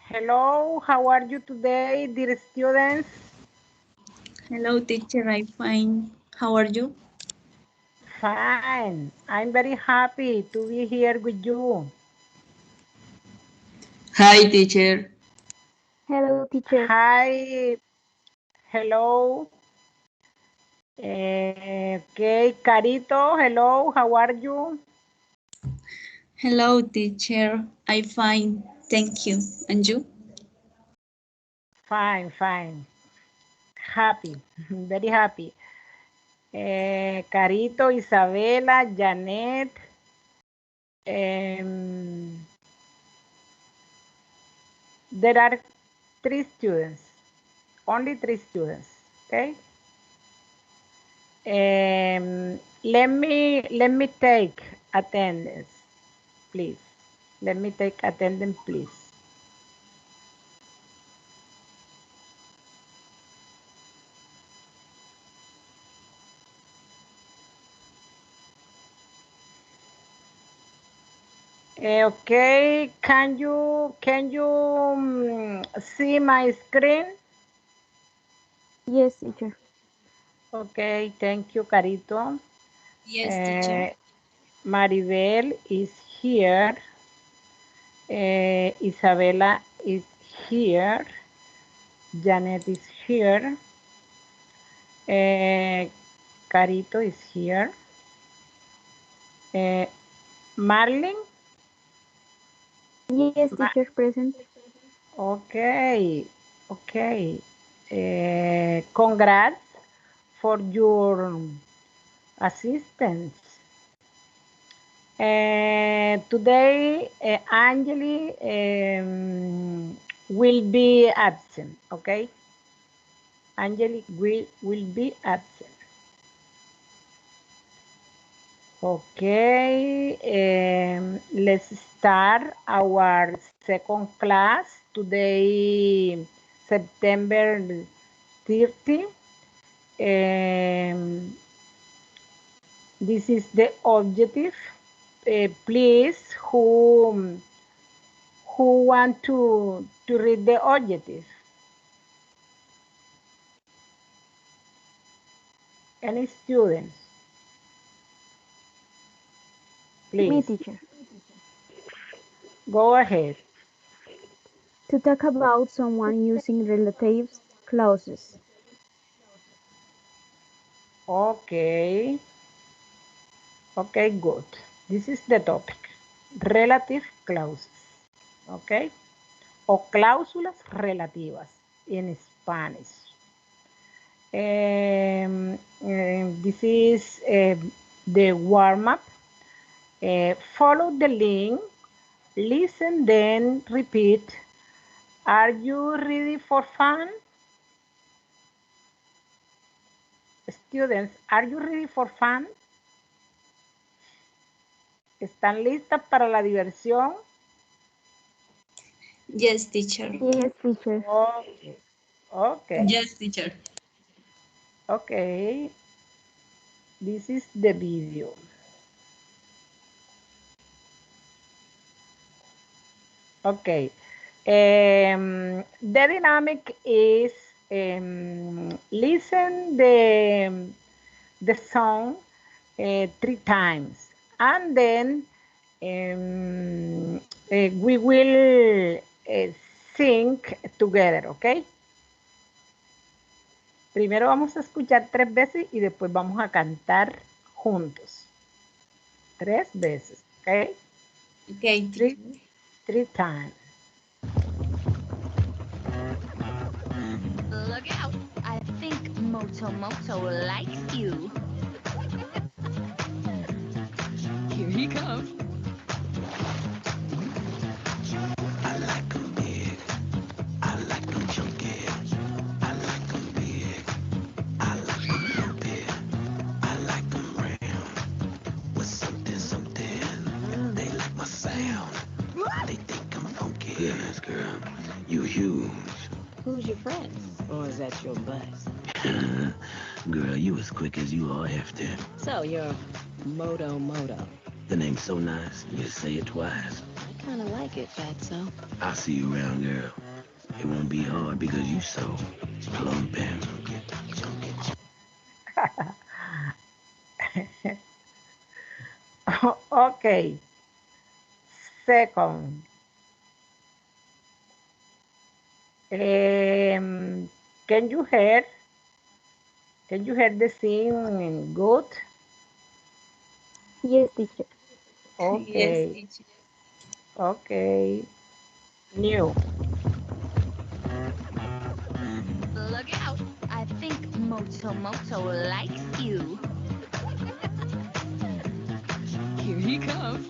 Hello, how are you today, dear students? Hello, teacher. I'm fine. How are you? Fine. I'm very happy to be here with you. Hi, teacher. Hello, teacher. Hi. Hello. Okay, Carito. Hello, how are you? Hello, teacher. I'm fine. Thank you. And you? Fine, fine. Happy. Very happy. Carito, Isabela, Janet. There are 3 students. Only 3 students. Okay. Let me take attendance, please. Let me take attendance, please. Okay, can you see my screen? Yes, teacher. Okay, thank you, Carito. Yes, teacher. Maribel is here. Isabella is here. Janet is here. Carito is here. Marlene? Yes, teacher, present. Okay, okay. Congrats for your assistance. Today, Angeli will be absent, okay? Angeli will be absent. Okay, let's start our second class today, September 30. This is the objective. Please, who want to read the objective? Any students? Me, Please, teacher. go ahead. To talk about someone using relatives clauses. Okay, okay, good. This is the topic. Relative clauses, okay? O cláusulas relativas in Spanish. This is the warm-up. Follow the link, listen, then repeat. Are you ready for fun? Students, are you ready for fun? ¿Están listas para la diversión? Yes, teacher. Yes, teacher. Okay, okay, Yes, teacher. okay. This is the video. Okay. The dynamic is listen the song 3 times, and then we will sing together, okay? Primero vamos a escuchar 3 veces y después vamos a cantar juntos. 3 veces, okay? Okay, Three, teacher. 3 times. Look out. I think Moto Moto likes you. Here he comes. I like 'em big. I like 'em chunky. I like 'em big. I like 'em lumpy. I like 'em round. With something, something. They like my sound. They think I'm funky. Yes, girl. You huge. Who's your friends? Or is that your buzz? Girl, you as quick as you are after. So you're Moto Moto. The name's so nice, you say it twice. Kinda like it, Fatso. I'll see you around, girl. It won't be hard because you so plump and Okay. Second. Can you hear? Can you hear the thing good? Yes, teacher. Yes, Okay. teacher. Okay. New. Look out. I think Moto Moto likes you. Here he comes.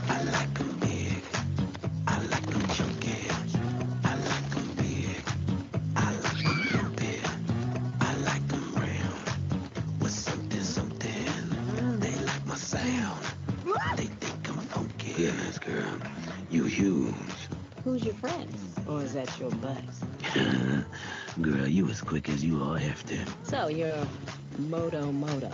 I like 'em big. I like 'em chunky. I like 'em big. I like 'em lumpy. I like 'em round with something, something. They like my sound. They think I'm funky. Goodness, girl, you huge. Who's your friend? Or is that your buzz? Girl, you as quick as you are hefty. So you're Moto Moto.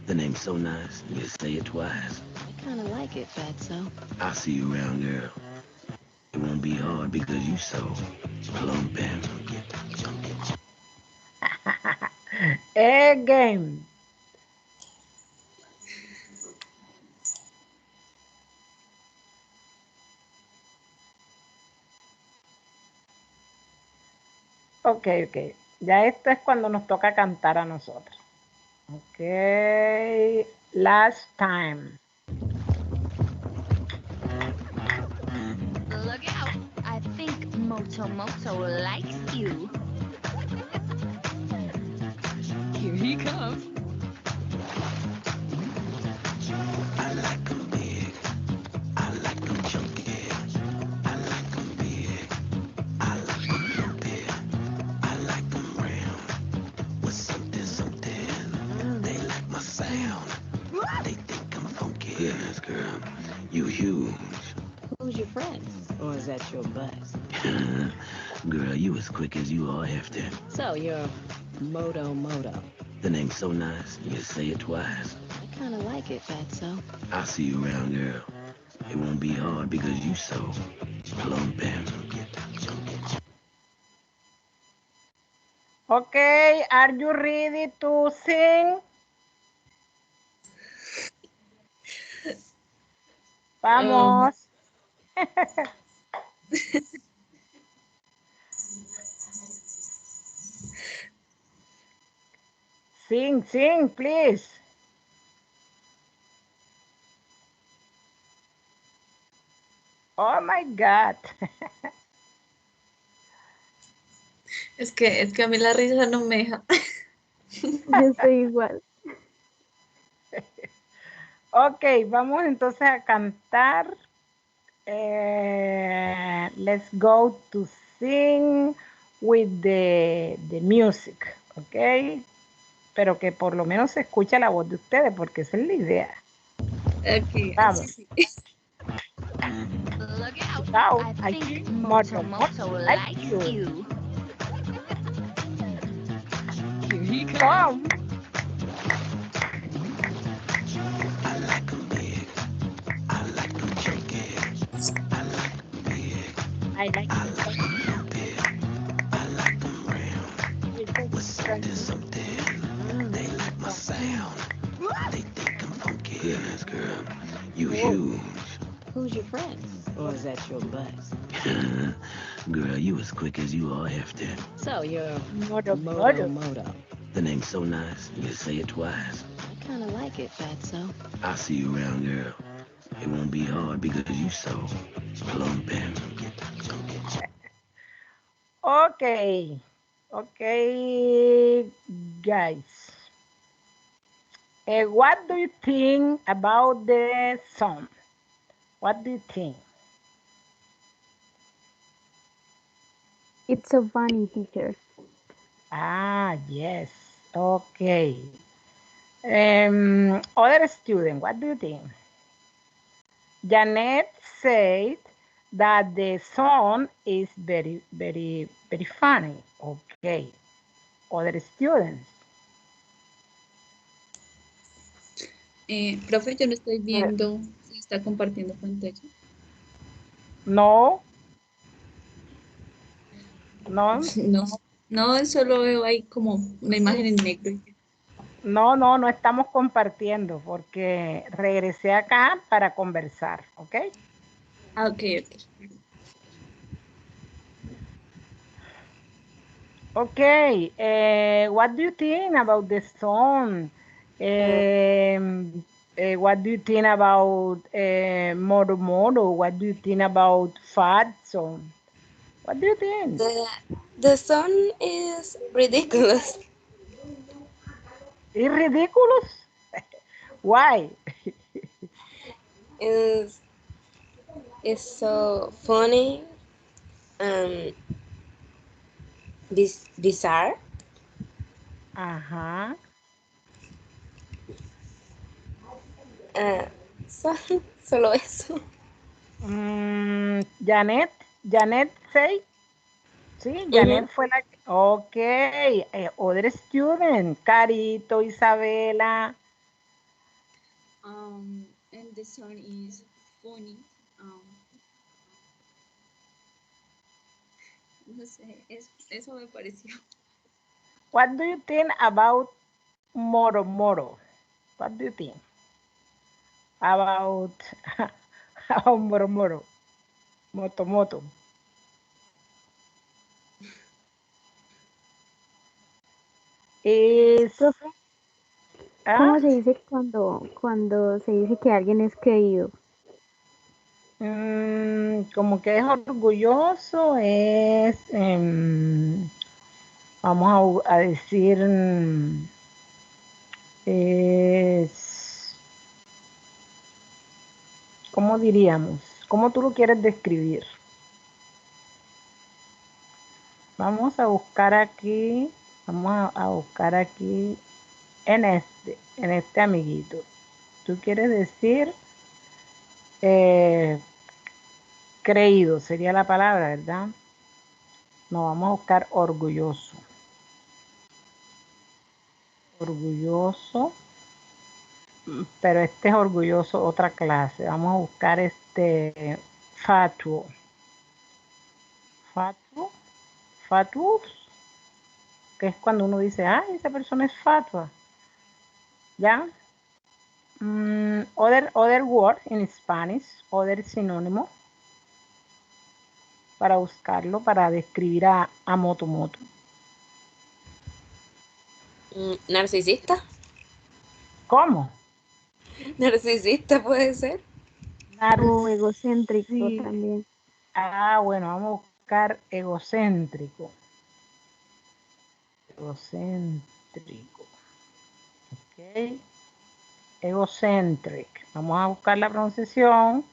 The name's so nice, you say it twice. I kinda like it, Fatso. I'll see you around, girl. It won't be hard because you so plump and Again. Ok, ok. Ya esto es cuando nos toca cantar a nosotros. Ok. Last time. Look out. I think Moto Moto likes you. Here he comes. I like 'em big. I like 'em chunky. I like 'em big. I like 'em lumpy. I like 'em round with something, something. They like my sound. They think I'm funky. Goodness, girl, you huge. Who's your friend? Or is that your buzz? Girl, you as quick as you are hefty. So you're Moto Moto. The name's so nice, you say it twice. I kinda like it, Fatso. I'll see you around, girl. It won't be hard because you so plump and Ok, are you ready to sing? Vamos. Sing, sing, please. Oh my God. Es que a mí la risa no me deja. Yo estoy igual. Ok, vamos entonces a cantar. Let's go to sing with the music, ok. Pero que por lo menos se escuche la voz de ustedes, porque esa es la idea. Aquí, Vamos. sí. Look out. Out. I think Moto Moto likes you. Here he comes. Come. I like 'em big. I like 'em chunky. I like 'em big. I like I like 'em lumpy. I like 'em round with something, something. They like my sound. They think I'm funky. Goodness, girl, you huge. Who's your friend? Or is that your buzz? Girl, you as quick as you are hefty. So you're Moto Moto Moto. Moto. The name's so nice, you say it twice. I kinda like it, Fatso. I'll see you around, girl. It won't be hard because you so plump and Ok. Ok, guys. What do you think about the song? What do you think? It's so funny, teacher. Ah, yes. Okay. Other student, what do you think? Janet said that the song is very, very, very funny. Okay. Other students. Profe, yo no estoy viendo si está compartiendo pantalla. No, no, No, no, solo veo ahí como una imagen en negro. no estamos compartiendo porque regresé acá para conversar, ¿ok? Ah, ok, ok. Okay, what do you think about the song? What do you think about Moro Moro? What do you think about Fat song? What do you think? The song is ridiculous. It's ridiculous. Why? It's, it's so funny and bizarre. Ajá. Uh, so, solo eso. Janet say, sí, Janet fue la que, ok, other student, Carito, Isabela, And the song is funny. No sé, eso me pareció. what do you think about Moro Moro? What do you think about, about Moro Moro? Moto Moto. Es, Profe, ah, ¿cómo se dice cuando se dice que alguien es creído? como que es orgulloso, es, vamos a decir, es, ¿cómo diríamos? ¿Cómo tú lo quieres describir? Vamos a buscar aquí, vamos a buscar aquí en este amiguito. Tú quieres decir creído, sería la palabra, ¿verdad? No, vamos a buscar orgulloso. Orgulloso, pero este es orgulloso otra clase. Vamos a buscar fatuo. Fatuo, fatuus, que es cuando uno dice, ay, esa persona es fatua. ¿Ya? Other word in Spanish, other sinónimo, para buscarlo, para describir a Moto Moto. Narcisista. ¿Cómo? Narcisista puede ser. O egocéntrico Sí. también. Ah, bueno, vamos a buscar egocéntrico. Egocéntrico. Ok. Egocentric. Vamos a buscar la pronunciación.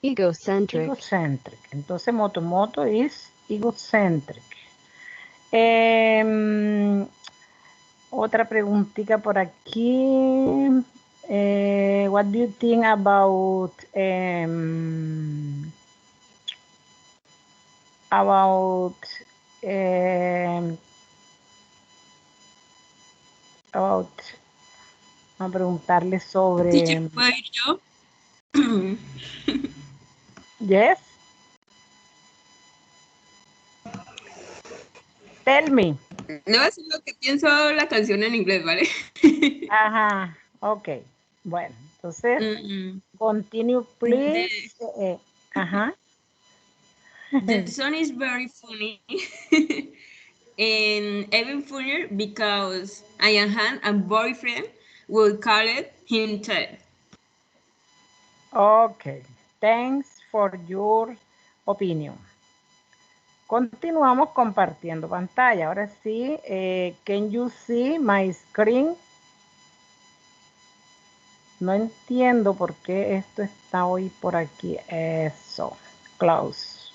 Egocentric. Egocentric. Entonces, Moto es egocentric. Otra preguntita por aquí. What do you think about about vamos a preguntarle sobre Teacher, ¿puedo ir yo? yes, tell me. Le voy a decir lo que pienso la canción en inglés, ¿vale? Ajá, ok, bueno, entonces continue please. Ajá. The song is very funny. And even funnier because I am a boyfriend will call it him Ted. Ok, thanks for your opinion. Continuamos compartiendo pantalla. Ahora sí, can you see my screen? No entiendo por qué esto está hoy por aquí. Eso, close.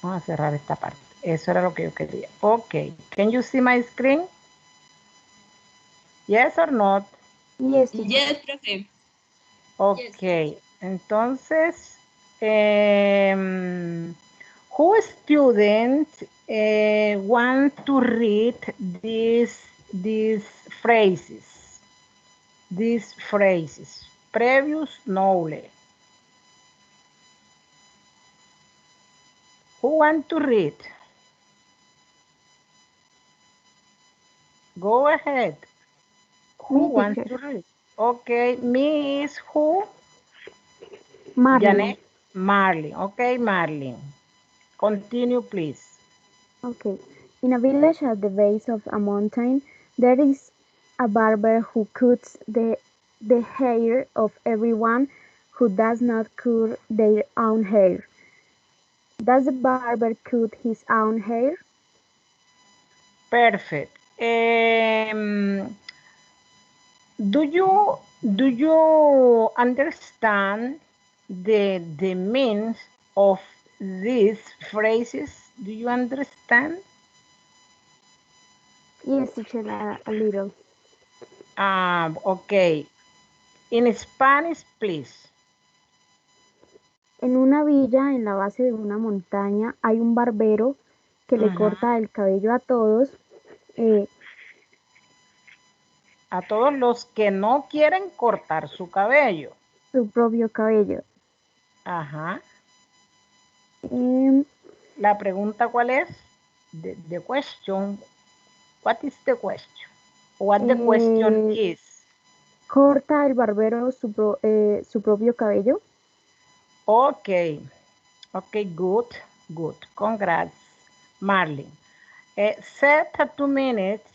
Vamos a cerrar esta parte. Eso era lo que yo quería. Ok, can you see my screen? Yes or not? Yes, teacher. Yes, profe. Ok, Yes. entonces, who student want to read these phrases? these phrases. Previous knowledge. Who want to read? Go ahead. Who Me, wants teacher. to read? Okay, me is who? Marlene. Janet, Marlene. Okay, Marlene. Continue, please. Okay. In a village at the base of a mountain, there is a barber who cuts the hair of everyone who does not cut their own hair. Does the barber cut his own hair? Perfect. Do you understand the means of these phrases? Do you understand? Yes, teacher, a little. Okay. In Spanish, please. En una villa en la base de una montaña hay un barbero que le corta el cabello a todos. A todos los que no quieren cortar su cabello. Su propio cabello. Ajá. Em, La pregunta, ¿cuál es? The question. What is the question? What the question is? ¿Corta el barbero su propio cabello? Okay. Okay, good. Good. Congrats, Marlene. Set a 2 minutes,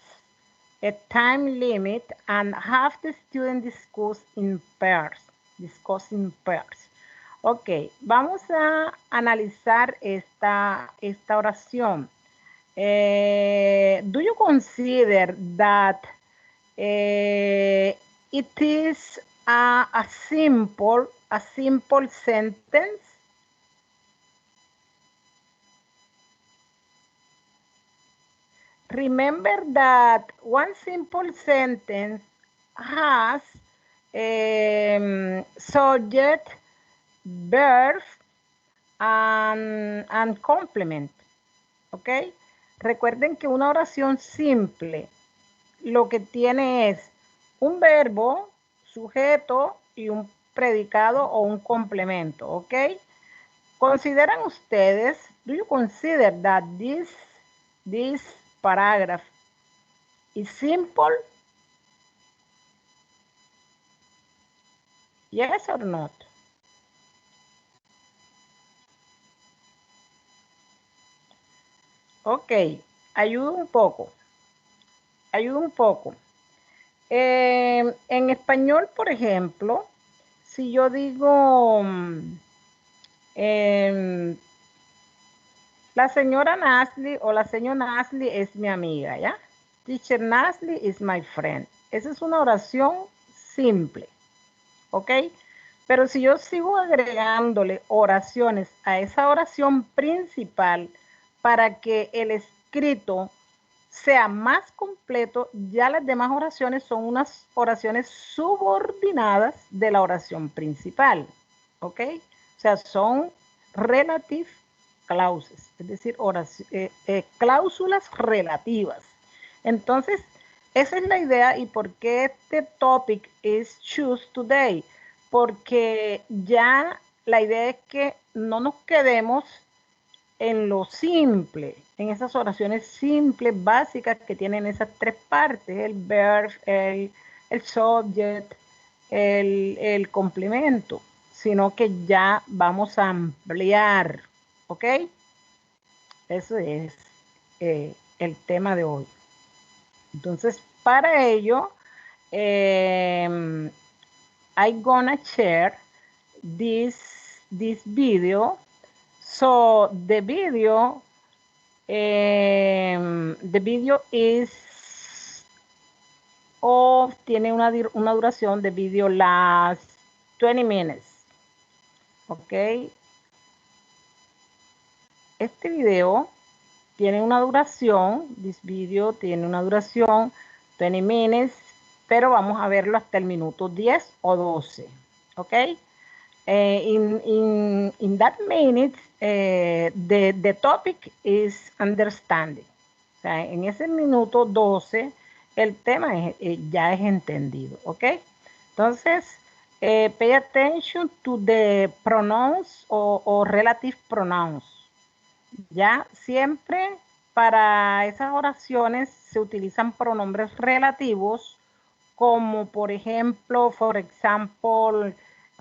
a time limit, and have the student discuss in pairs. Discuss in pairs. Ok, vamos a analizar esta oración. Do you consider that it is a simple sentence? Remember that one simple sentence has subject, verb, and complement. ¿Ok? Recuerden que una oración simple lo que tiene es un verbo, sujeto y un predicado o un complemento. ¿Ok? ¿Consideran ustedes, do you consider that this paragraph is simple? Yes or not? Ok, ayuda un poco. Ayuda un poco. En español, por ejemplo, si yo digo la señora Nasli o la señora Nasli es mi amiga, ¿ya? Teacher Nasli is my friend. Esa es una oración simple, ¿ok? Pero si yo sigo agregándole oraciones a esa oración principal para que el escrito sea más completo, ya las demás oraciones son unas oraciones subordinadas de la oración principal, ¿ok? O sea, son relative clauses, es decir, cláusulas relativas. Entonces, esa es la idea y por qué este topic is choose today, porque ya la idea es que no nos quedemos en lo simple, en esas oraciones simples, básicas que tienen esas tres partes, el verb, el subject, el complemento, sino que ya vamos a ampliar, ¿ok? Eso es el tema de hoy. Entonces, para ello, I'm gonna share this video. So the video is tiene una duración de video last 20 minutes. Ok. Este video tiene una duración, this video tiene una duración 20 minutes, pero vamos a verlo hasta el minuto 10 o 12. Ok. In that minute, the topic is understanding. O sea, en ese minuto 12, el tema ya es entendido, ¿ok? Entonces, pay attention to the pronouns o relative pronouns. Ya siempre para esas oraciones se utilizan pronombres relativos como por ejemplo, for example,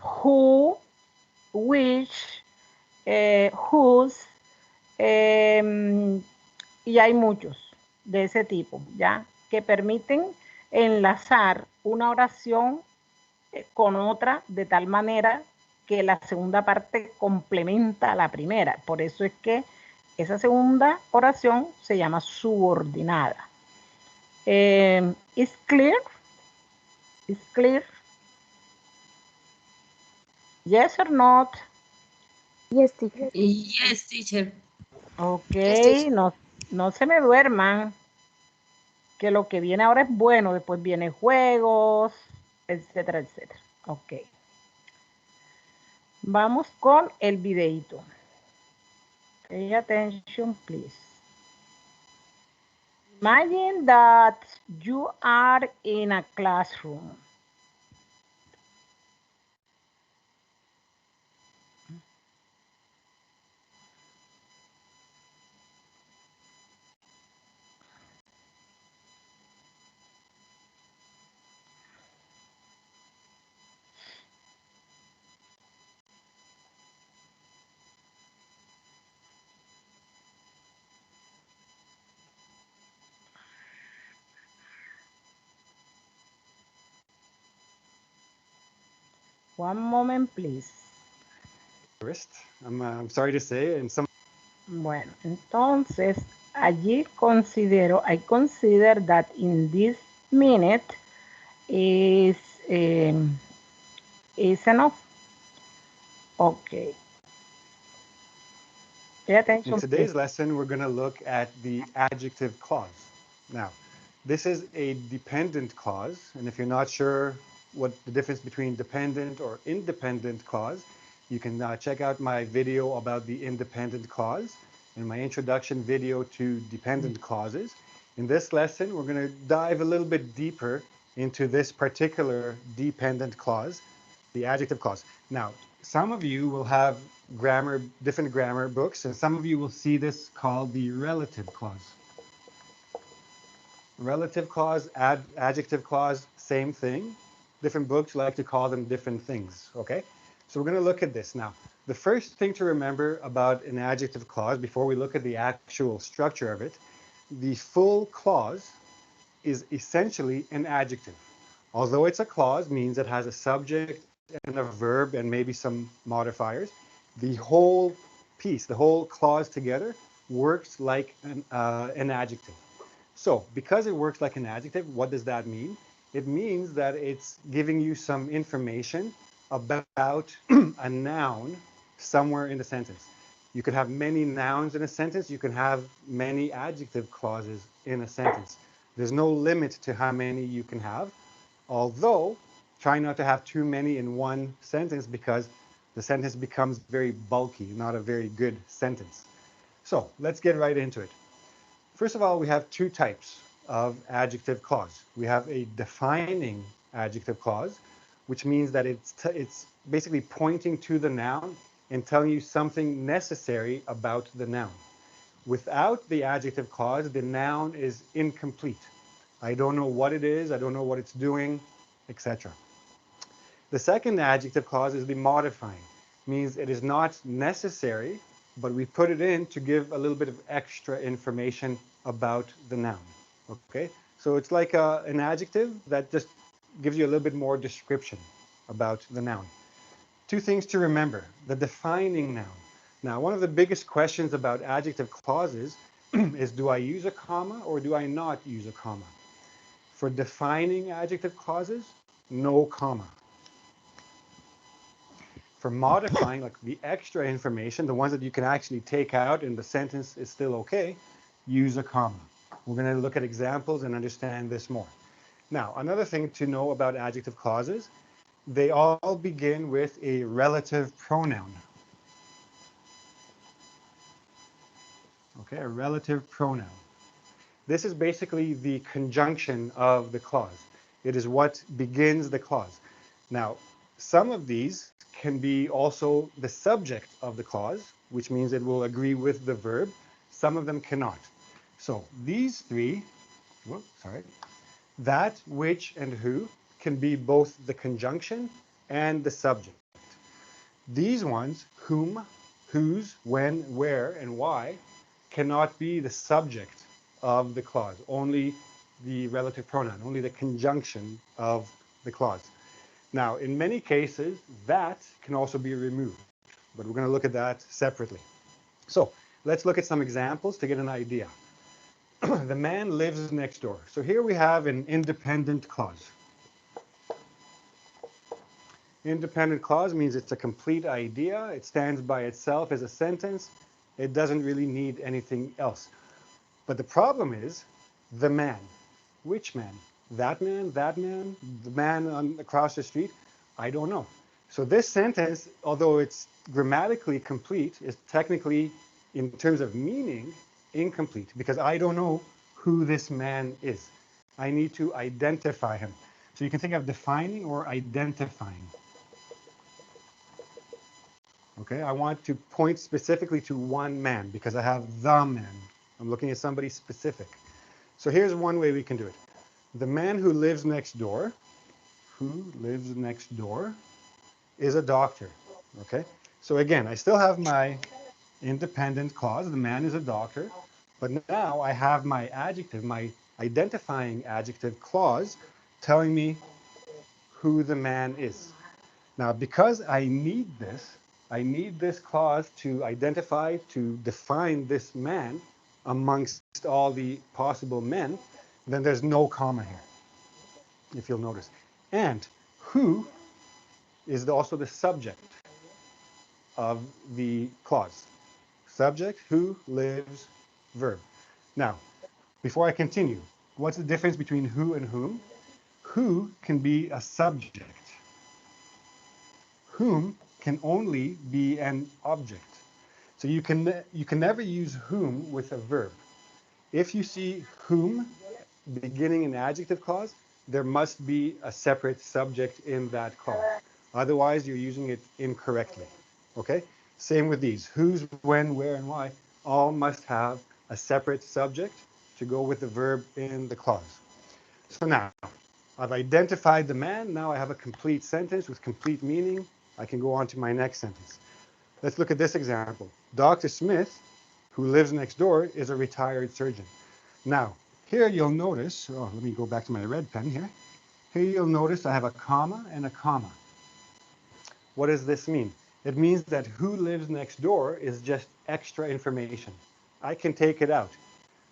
who, which, whose, y hay muchos de ese tipo, ¿ya? Que permiten enlazar una oración con otra de tal manera que la segunda parte complementa a la primera. Por eso es que esa segunda oración se llama subordinada. ¿Is clear? ¿Is clear? Yes or not? Yes, teacher. Yes, teacher. Ok, Yes, teacher. no se me duerman, que lo que viene ahora es bueno, después vienen juegos, etcétera, etcétera. Ok. Vamos con el videito. Pay attention, please. Imagine that you are in a classroom. One moment, please. I'm sorry to say, and some. Bueno, entonces allí I consider that in this minute is, is enough. Okay. Pay In attention, today's please. lesson, we're going to look at the adjective clause. Now, this is a dependent clause, and if you're not sure what the difference between dependent or independent clause, you can check out my video about the independent clause and my introduction video to dependent clauses. In this lesson, we're going to dive a little bit deeper into this particular dependent clause, the adjective clause. Now, some of you will have different grammar books, and some of you will see this called the relative clause. Relative clause, adjective clause, same thing. Different books like to call them different things, okay? So we're going to look at this now. The first thing to remember about an adjective clause before we look at the actual structure of it, the full clause is essentially an adjective. Although it's a clause, means it has a subject and a verb and maybe some modifiers, the whole piece, the whole clause together works like an adjective. So because it works like an adjective, what does that mean? It means that it's giving you some information about a noun somewhere in the sentence. You could have many nouns in a sentence. You can have many adjective clauses in a sentence. There's no limit to how many you can have, although try not to have too many in one sentence because the sentence becomes very bulky, not a very good sentence. So let's get right into it. First of all, we have two types of adjective clause. We have a defining adjective clause, which means that it's basically pointing to the noun and telling you something necessary about the noun. Without the adjective clause, the noun is incomplete. I don't know what it is, I don't know what it's doing, etc. The second adjective clause is the modifying. Means it is not necessary, but we put it in to give a little bit of extra information about the noun. Okay? So it's like an adjective that just gives you a little bit more description about the noun. Two things to remember. The defining noun. Now, one of the biggest questions about adjective clauses is, do I use a comma or do I not use a comma? For defining adjective clauses, no comma. For modifying, like the extra information, the ones that you can actually take out and the sentence is still okay, use a comma. We're going to look at examples and understand this more. Now, another thing to know about adjective clauses, they all begin with a relative pronoun. Okay, a relative pronoun. This is basically the conjunction of the clause. It is what begins the clause. Now, some of these can be also the subject of the clause, which means it will agree with the verb. Some of them cannot. So these three, that, which, and who can be both the conjunction and the subject. These ones, whom, whose, when, where, and why, cannot be the subject of the clause, only the relative pronoun, only the conjunction of the clause. Now, in many cases, that can also be removed, but we're going to look at that separately. So let's look at some examples to get an idea. The man lives next door. So here we have an independent clause. Independent clause means it's a complete idea. It stands by itself as a sentence. It doesn't really need anything else. But the problem is the man. Which man? That man, the man across the street? I don't know. So this sentence, although it's grammatically complete, is technically, in terms of meaning, incomplete because I don't know who this man is. I need to identify him. So you can think of defining or identifying. Okay, I want to point specifically to one man because I have the man. I'm looking at somebody specific. So here's one way we can do it. The man who lives next door, is a doctor. Okay, so again, I still have my independent clause. The man is a doctor, but now I have my adjective, my identifying adjective clause telling me who the man is. Now, because I need this clause to identify, to define this man amongst all the possible men, then there's no comma here, if you'll notice. And who is also the subject of the clause. Subject, who, lives, verb. Now, before I continue, what's the difference between who and whom? Who can be a subject. Whom can only be an object. So you can never use whom with a verb. If you see whom beginning an adjective clause, there must be a separate subject in that clause. Otherwise, you're using it incorrectly. Okay? Same with these. Whose, when, where, and why all must have a separate subject to go with the verb in the clause. So now, I've identified the man. Now I have a complete sentence with complete meaning. I can go on to my next sentence. Let's look at this example. Dr. Smith, who lives next door, is a retired surgeon. Now, here you'll notice, let me go back to my red pen here. Here you'll notice I have a comma and a comma. What does this mean? It means that who lives next door is just extra information. I can take it out.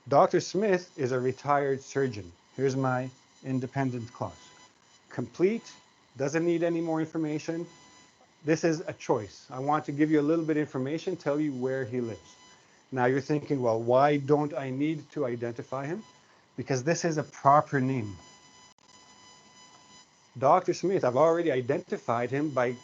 Dr. Smith is a retired surgeon. Here's my independent clause. Complete, doesn't need any more information. This is a choice. I want to give you a little bit of information, tell you where he lives. Now you're thinking, well, why don't I need to identify him? Because this is a proper name. Dr. Smith, I've already identified him by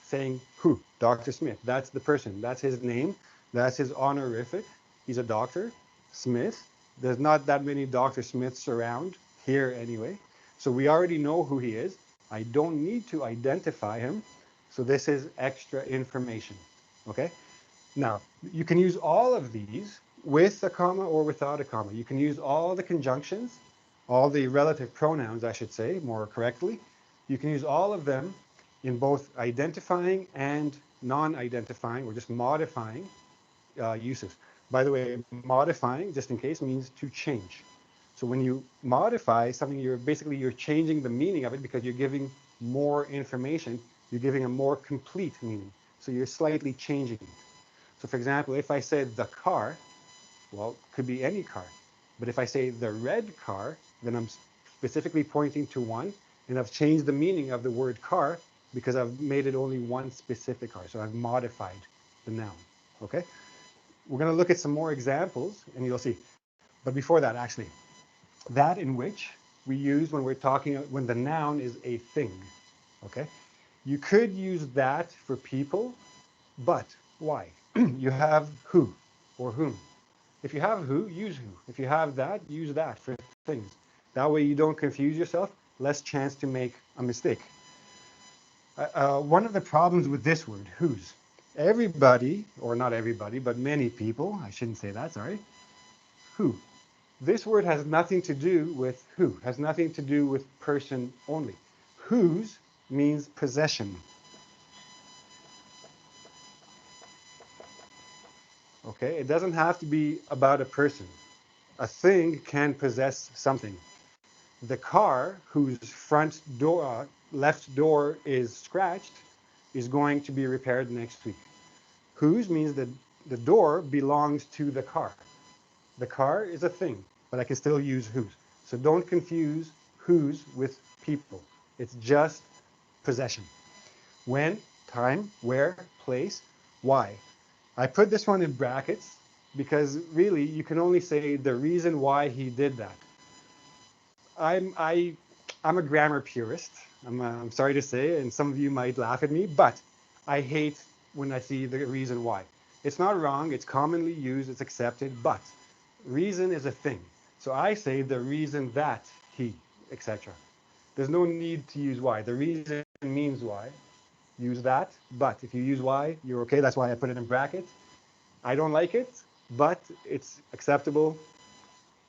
saying who? Dr. Smith. That's the person. That's his name. That's his honorific. He's a doctor. Smith. There's not that many Dr. Smiths around here anyway. So we already know who he is. I don't need to identify him. So this is extra information. Okay? Now, you can use all of these with a comma or without a comma. You can use all the conjunctions, all the relative pronouns, I should say, more correctly. You can use all of them in both identifying and non-identifying or just modifying uses. By the way, modifying, just in case, means to change. So when you modify something, you're changing the meaning of it because you're giving more information. You're giving a more complete meaning. So you're slightly changing it. So for example, if I said the car, well, it could be any car. But if I say the red car, then I'm specifically pointing to one, and I've changed the meaning of the word car because I've made it only one specific car. So I've modified the noun. Okay? We're going to look at some more examples, and you'll see. But before that, actually, that in which we use when we're talking, when the noun is a thing. Okay? You could use that for people, but why? You have who or whom. If you have who, use who. If you have that, use that for things. That way you don't confuse yourself, less chance to make a mistake. One of the problems with this word, whose, everybody, or not everybody, but many people, I shouldn't say that, sorry, who. This word has nothing to do with who, has nothing to do with person only. Whose means possession. Okay, it doesn't have to be about a person. A thing can possess something. The car whose front door, left door is scratched is going to be repaired next week. Whose means that the door belongs to the car. The car is a thing, but I can still use whose. So don't confuse whose with people. It's just possession. When, time, where, place, why. I put this one in brackets because really you can only say the reason why he did that. I'm I I'm a grammar purist. I'm sorry to say, and some of you might laugh at me, but I hate when I see the reason why. It's not wrong. It's commonly used. It's accepted, but reason is a thing. So I say the reason that he, etc. There's no need to use why. The reason means why. Use that, but if you use why, you're okay. That's why I put it in brackets. I don't like it, but it's acceptable.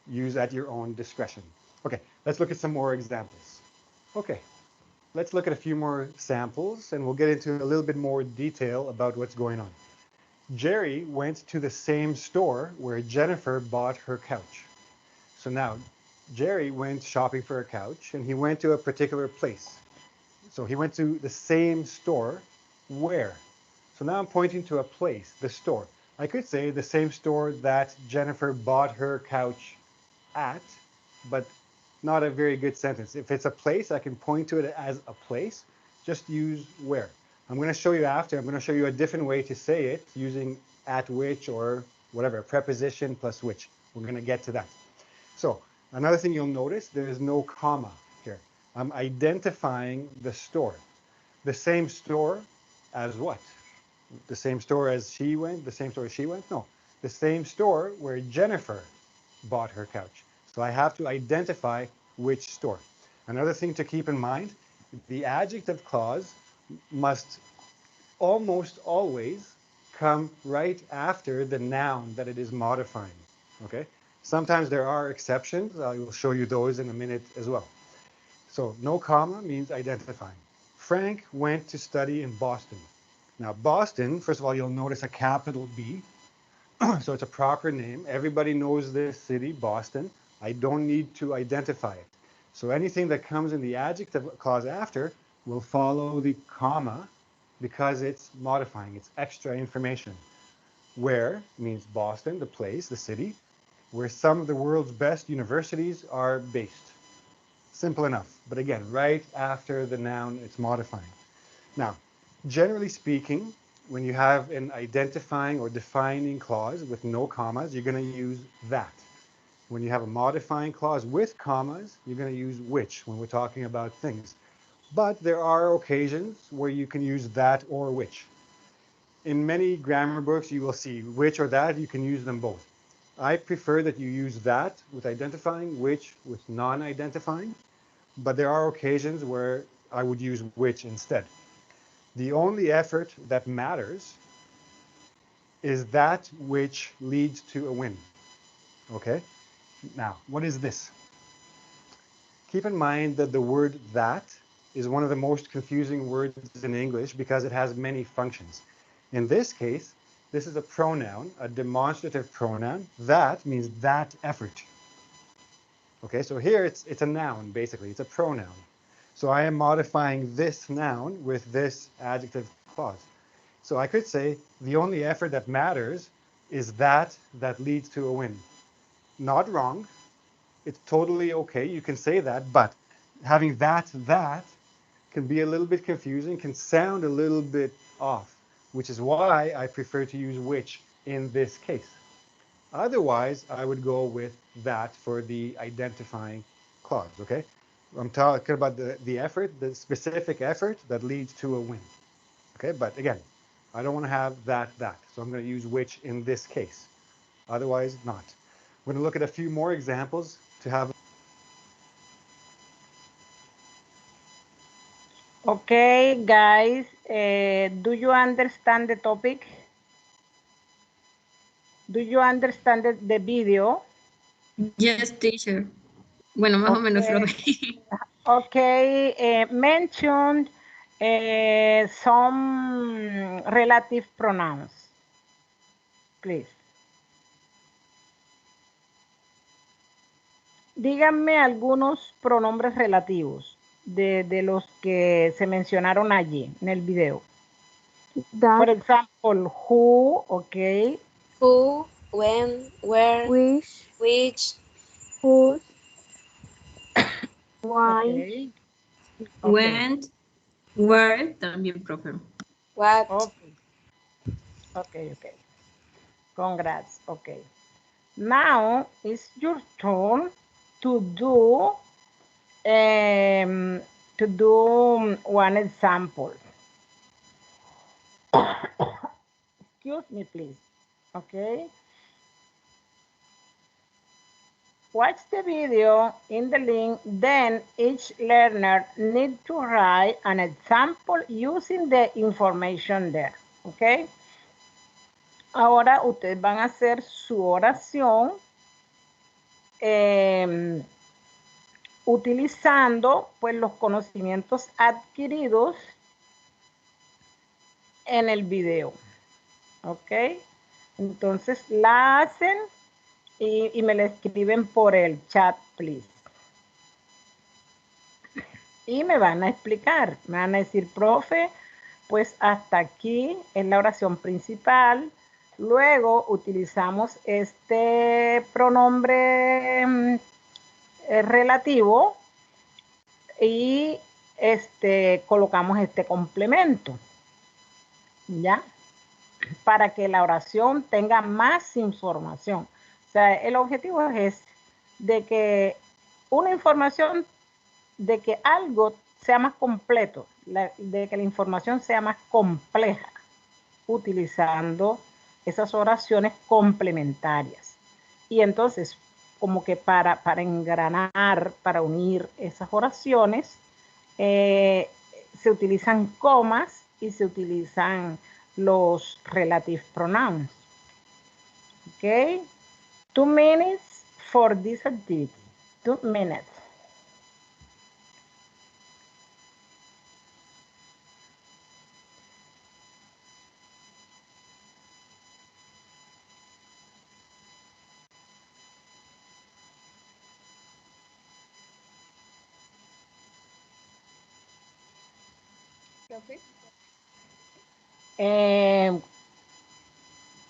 Use at your own discretion. Okay, let's look at some more examples. Okay, let's look at a few more samples and we'll get into a little bit more detail about what's going on. Jerry went to the same store where Jennifer bought her couch. So now, Jerry went shopping for a couch and he went to a particular place. So he went to the same store where? So now I'm pointing to a place, the store. I could say the same store that Jennifer bought her couch at, but not a very good sentence. If it's a place, I can point to it as a place. Just use where. I'm going to show you after. I'm going to show you a different way to say it using at which or whatever, a preposition plus which. We're going to get to that. So another thing you'll notice, there is no comma here. I'm identifying the store. The same store as what? The same store as she went? The same store as she went? No. The same store where Jennifer bought her couch. So I have to identify which store. Another thing to keep in mind, the adjective clause must almost always come right after the noun that it is modifying. Okay? Sometimes there are exceptions. I will show you those in a minute as well. So no comma means identifying. Frank went to study in Boston. Now Boston, first of all, you'll notice a capital B. So it's a proper name. Everybody knows this city, Boston. I don't need to identify it. So anything that comes in the adjective clause after will follow the comma because it's modifying, it's extra information. Where means Boston, the place, the city, where some of the world's best universities are based. Simple enough. But again, right after the noun, it's modifying. Now, generally speaking, when you have an identifying or defining clause with no commas, you're going to use that. When you have a modifying clause with commas, you're going to use which when we're talking about things. But there are occasions where you can use that or which. In many grammar books, you will see which or that, you can use them both. I prefer that you use that with identifying, which with non-identifying, but there are occasions where I would use which instead. The only effort that matters is that which leads to a win. Okay? Now, what is this? Keep in mind that the word that is one of the most confusing words in English because it has many functions. In this case, this is a pronoun, a demonstrative pronoun. That means that effort. Okay, so here it's a noun, basically. It's a pronoun. So I am modifying this noun with this adjective clause. So I could say the only effort that matters is that leads to a win. Not wrong. It's totally okay. You can say that, but having that can be a little bit confusing, can sound a little bit off, which is why I prefer to use which in this case. Otherwise, I would go with that for the identifying clause, okay? I'm talking about the effort, the specific effort that leads to a win. Okay, but again, I don't want to have that. So I'm going to use which in this case. Otherwise, not. We're going to look at a few more examples to have. Okay, guys, do you understand the topic? Do you understand the video? Yes, teacher. Bueno, más o menos lo vi. Okay, mention some relative pronouns, please. Díganme algunos pronombres relativos de los que se mencionaron allí en el video. That, For example, who, okay. Who, when, where, which, whose, why, Okay. Went, where, también, profe. what. Okay. Congrats. Okay. Now it's your turn to do one example. Excuse me, please. Okay. Watch the video in the link, then each learner needs to write an example using the information there. Okay. Ahora ustedes van a hacer su oración utilizando pues los conocimientos adquiridos en el video. ¿Ok? Entonces la hacen y me la escriben por el chat, please. Y me van a explicar, me van a decir, profe, pues hasta aquí es la oración principal. Luego utilizamos este pronombre relativo y colocamos este complemento, ¿ya? Para que la oración tenga más información. O sea, el objetivo es de que una información, de que algo sea más completo, de que la información sea más compleja, utilizando esas oraciones complementarias. Y entonces, como que para engranar, para unir esas oraciones, se utilizan comas y se utilizan los relative pronouns. Okay? 2 minutes for this activity. 2 minutes.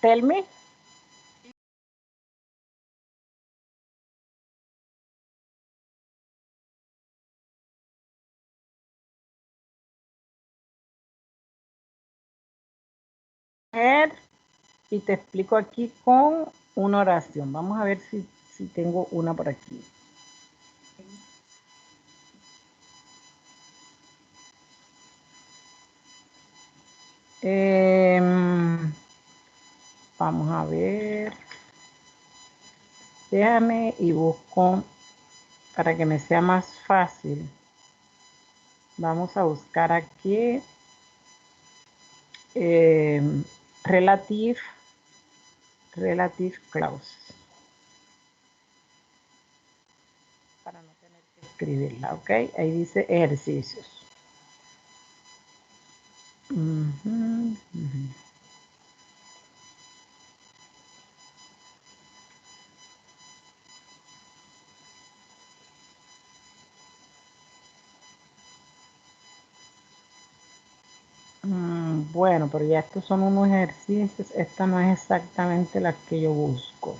Tell me. Y te explico aquí con una oración. Vamos a ver si tengo una por aquí. Vamos a ver. Déjame y busco para que me sea más fácil. Vamos a buscar aquí relative clause. Para no tener que escribirla, ¿ok? Ahí dice ejercicios. Bueno, pero ya estos son unos ejercicios. Esta no es exactamente la que yo busco.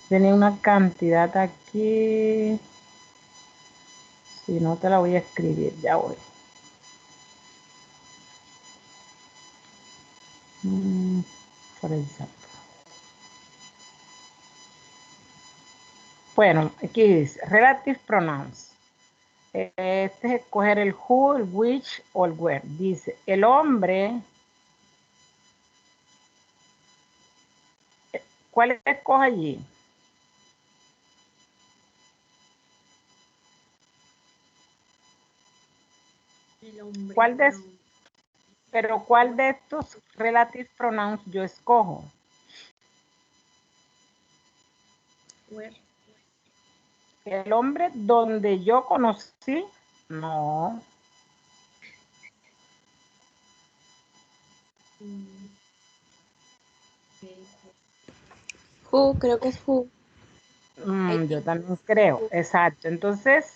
Tiene una cantidad aquí. Si no te la voy a escribir, ya voy. Por ejemplo. Bueno, aquí dice relative pronouns. Este es escoger el who, el which o el where. Dice, el hombre. ¿Cuál escoge allí? El ¿Cuál de estos relative pronouns yo escojo? Where. El hombre donde yo conocí, no. Who, creo que es who. Yo también creo, exacto. Entonces,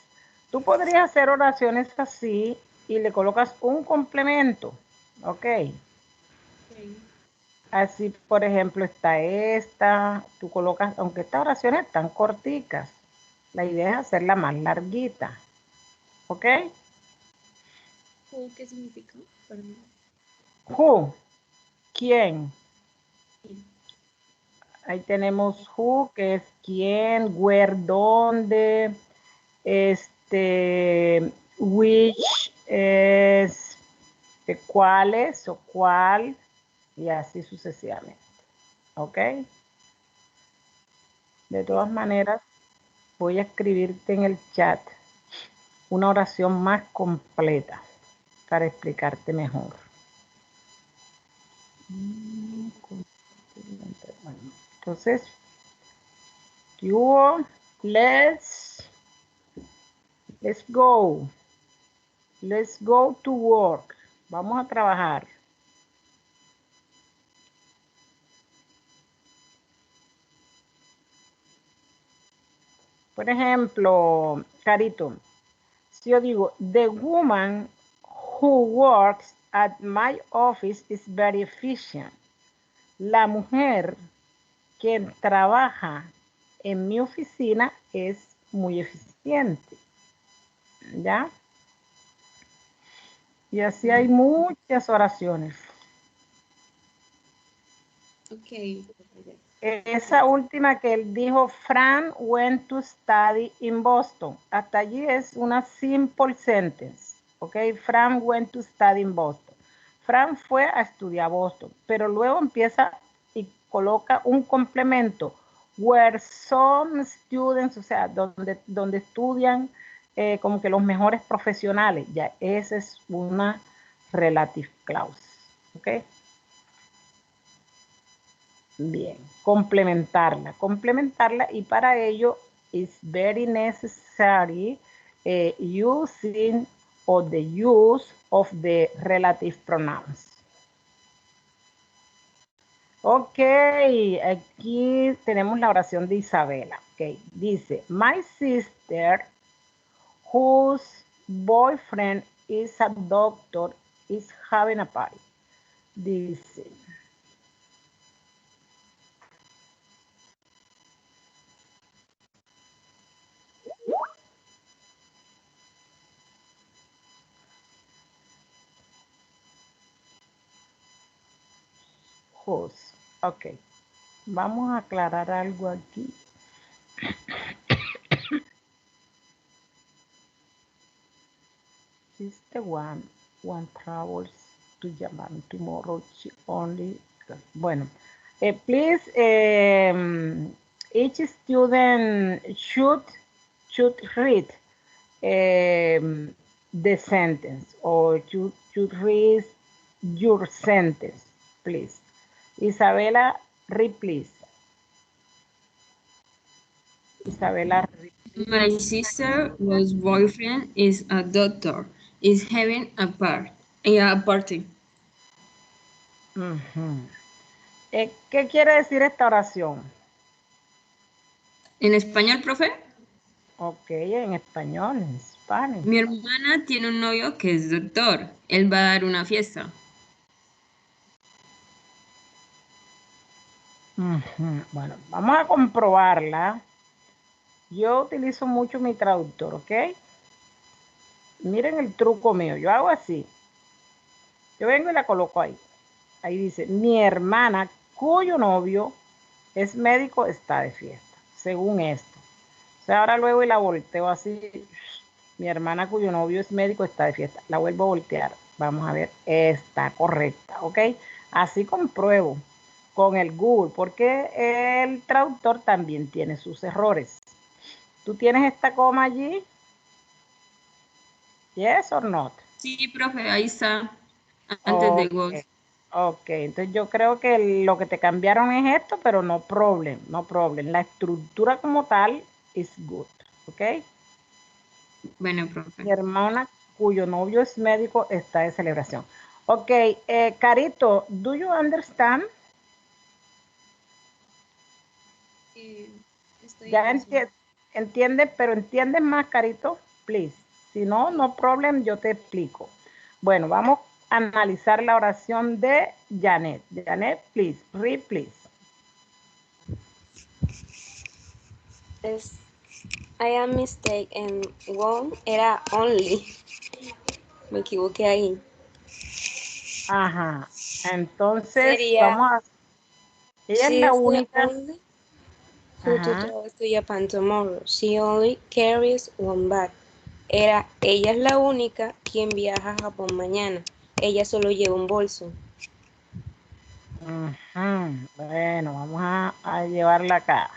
tú podrías hacer oraciones así y le colocas un complemento, ¿ok? Así, por ejemplo, está esta, tú colocas, aunque estas oraciones están corticas, la idea es hacerla más larguita, ¿ok? Who, ¿qué significa? Perdón. Who, ¿quién? Ahí tenemos who, que es quién, where, dónde, which es cuáles o cuál, y así sucesivamente, ¿ok? De todas maneras, voy a escribirte en el chat una oración más completa para explicarte mejor. Bueno, entonces, let's go. Let's go to work. Vamos a trabajar. Por ejemplo, Carito, si yo digo, the woman who works at my office is very efficient. La mujer que trabaja en mi oficina es muy eficiente. ¿Ya? Y así hay muchas oraciones. Ok. Esa última que él dijo, Fran went to study in Boston. Hasta allí es una simple sentence. Ok, Fran went to study in Boston. Fran fue a estudiar a Boston, pero luego empieza y coloca un complemento. Where some students, o sea, donde estudian como que los mejores profesionales. Ya, esa es una relative clause. Ok. Bien, complementarla y para ello is very necessary using or the use of the relative pronouns. Ok, aquí tenemos la oración de Isabela. Ok, dice, my sister, whose boyfriend is a doctor, is having a party. Dice, whose. Ok, vamos a aclarar algo aquí. Is the one travels to Japan tomorrow. She only. Bueno, please, each student should read the sentence or should read your sentence, please. Isabela, read, please. Isabela, read. My sister, whose boyfriend is a doctor, is having a party. ¿Qué quiere decir esta oración? ¿En español, profe? Ok, en español, en Spanish. Mi hermana tiene un novio que es doctor. Él va a dar una fiesta. Bueno, vamos a comprobarla. Yo utilizo mucho mi traductor, ¿ok? Miren el truco mío. Yo hago así. Yo vengo y la coloco ahí. Ahí dice, mi hermana, cuyo novio es médico, está de fiesta, según esto. O sea, ahora luego y la volteo así. Mi hermana, cuyo novio es médico, está de fiesta. La vuelvo a voltear. Vamos a ver. Está correcta, ¿ok? Así compruebo con el Google, porque el traductor también tiene sus errores. ¿Tú tienes esta coma allí? Yes or not? Sí, profe, ahí está, antes de Ok, Ghost. ok. Entonces yo creo que lo que te cambiaron es esto, pero no problem, no problem. La estructura como tal is good, ¿ok? Bueno, profe. Mi hermana, cuyo novio es médico, está de celebración. Ok, Carito, do you understand? Estoy Ya en eso. entiendes, pero entiendes más, Carito, please. Si no, no problem, yo te explico. Bueno, vamos a analizar la oración de Janet. Janet, please, read, please. Es, I am mistaken. One era only. Me equivoqué ahí. Ajá. Entonces, Sería, vamos a... Ella es she la is the única. only who to Ajá. travel to Japan tomorrow. She only carries one bag. Era, ella es la única quien viaja a Japón mañana. Ella solo lleva un bolso. Ujú. Bueno, vamos a llevarla acá.